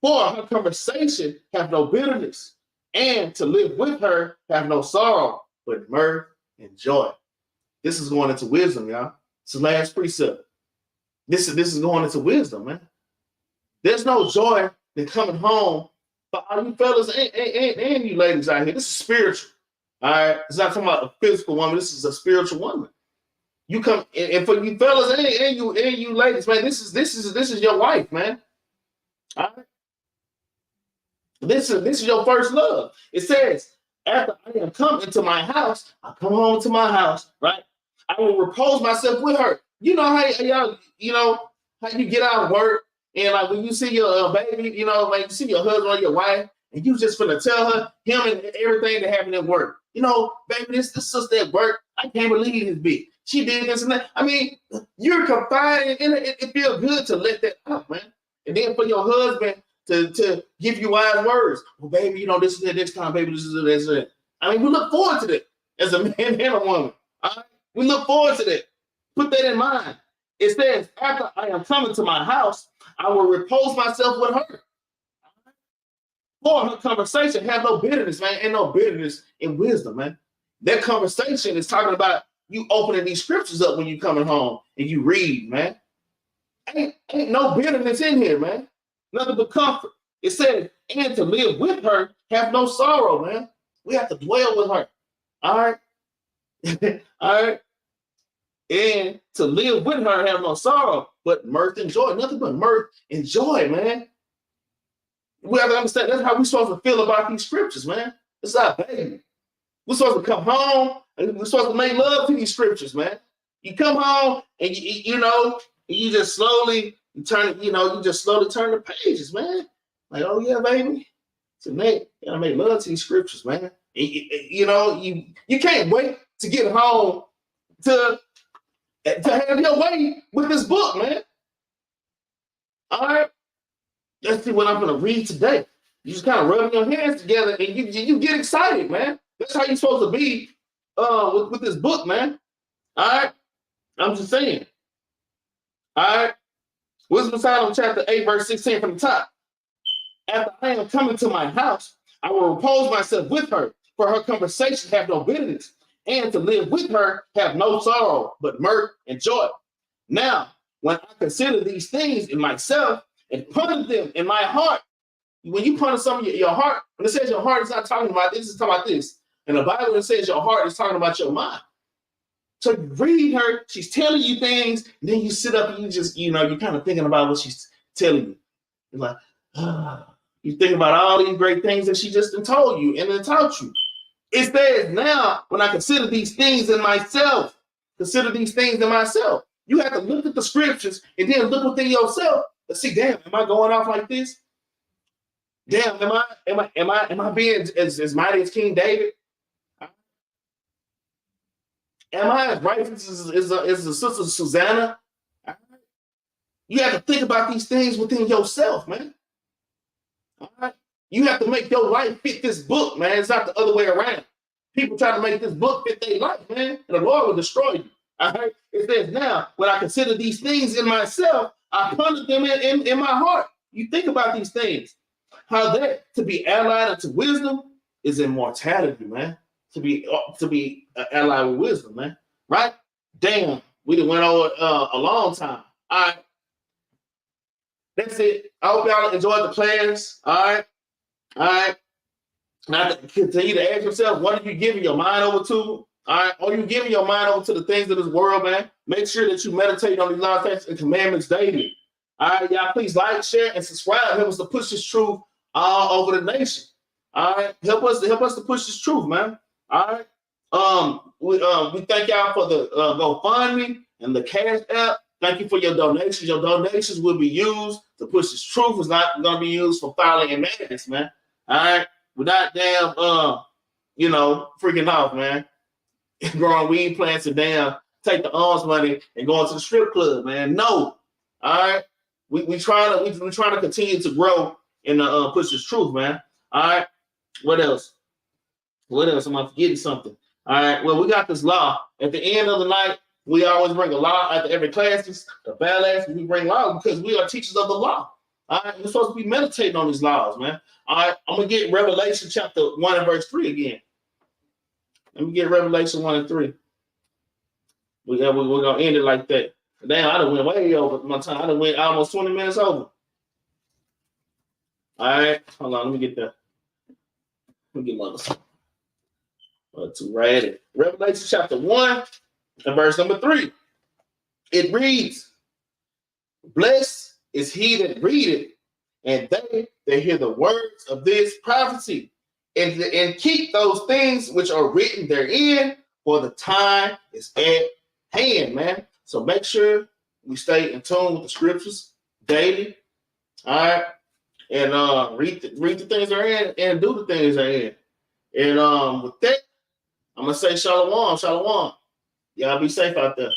for her conversation have no bitterness, and to live with her have no sorrow, but mirth and joy. This is going into wisdom, y'all. It's the last precept. This is going into wisdom, man. There's no joy in coming home for all you fellas and you ladies out here. This is spiritual. All right. It's not talking about a physical woman. This is a spiritual woman. You come and for you fellas and you ladies, man, this is your wife, man. All right. This is your first love. It says, after I am come into my house, I come home to my house, right? I will repose myself with her. You know how y'all, how you get out of work and like when you see your baby, like you see your husband or your wife, and you just finna tell him and everything that happened at work. Baby, this sister at work, I can't believe this bitch. She did this and that. I mean, you're confiding in it. It feels good to let that out, man. And then for your husband to give you wise words. Well, baby, this is it next time, baby, this is it. I mean, we look forward to that as a man and a woman. All right? We look forward to that. Put that in mind. It says, after I am coming to my house, I will repose myself with her. For her conversation, have no bitterness, man. Ain't no bitterness in wisdom, man. That conversation is talking about you opening these scriptures up when you coming home and you read, man. Ain't no bitterness in here, man. Nothing but comfort. It says, and to live with her, have no sorrow, man. We have to dwell with her. All right. All right. And to live with her, have no sorrow, but mirth and joy. Nothing but mirth and joy, man. We have to understand that's how we're supposed to feel about these scriptures, man. It's our baby. We're supposed to come home and we're supposed to make love to these scriptures, man. You come home and you just slowly turn the pages, man. Like, oh yeah, baby. Tonight, you gotta make love to these scriptures, man. You can't wait to get home to have your way with this book, man. All right. Let's see what I'm going to read today. You just kind of rubbing your hands together and you get excited, man. That's how you're supposed to be with this book, man. All right. I'm just saying. All right. Wisdom of Solomon chapter 8, verse 16 from the top. After I am coming to my house, I will repose myself with her, for her conversation have no bitterness, and to live with her have no sorrow, but mirth and joy. Now, when I consider these things in myself, and punish them in my heart. When you punish something in your heart, when it says your heart is not talking about this, it's talking about this. In the Bible, it says your heart is talking about your mind. So you read her, she's telling you things, and then you sit up and you just, you're kind of thinking about what she's telling you. You're like, you think about all these great things that she just told you and then taught you. It says now, when I consider these things in myself, you have to look at the scriptures and then look within yourself. Let's see, damn, am I going off like this? Damn, am I being as mighty as King David? Am I as righteous as the sister Susanna? You have to think about these things within yourself, man. All right? You have to make your life fit this book, man. It's not the other way around. People try to make this book fit their life, man, and the Lord will destroy you. All right? It says now, when I consider these things in myself, I ponder them in my heart. You think about these things. How that to be allied unto wisdom is immortality, man. To be allied with wisdom, man. Right? Damn, we done went over a long time. All right. That's it. I hope y'all enjoyed the class. All right. All right. Now continue to ask yourself, what are you giving your mind over to? All right. Are you giving your mind over to the things of this world, man? Make sure that you meditate on these laws, statutes, and commandments daily. All right, y'all, please like, share, and subscribe. Help us to push this truth all over the nation. All right. Help us to push this truth, man. All right. We thank y'all for the GoFundMe and the Cash App. Thank you for your donations. Your donations will be used to push this truth. It's not going to be used for filing and madness, man. All right. We're not damn, freaking off, man. Growing weed plants and damn take the alms money and go into the strip club, man. No. All right. We trying to continue to grow and push this truth, man. All right. What else? Am I forgetting something? All right. Well, we got this law. At the end of the night, we always bring a law after every class. The Battle Axes, we bring law because we are teachers of the law. All right. We're supposed to be meditating on these laws, man. All right. I'm going to get Revelation chapter 1 and verse 3 again. Let me get Revelation 1 and 3. We're going to end it like that. Damn, I done went way over my time. I done went almost 20 minutes over. All right. Hold on. Let me get that. Let me get my to write it. Revelation chapter 1 and verse number 3. It reads, blessed is he that readeth, and they that hear the words of this prophecy, and keep those things which are written therein, for the time is at hand, man. So make sure we stay in tune with the scriptures daily. All right. And read the things they're in and do the things they're in. And with that, I'm gonna say shalom, shalom. Y'all be safe out there.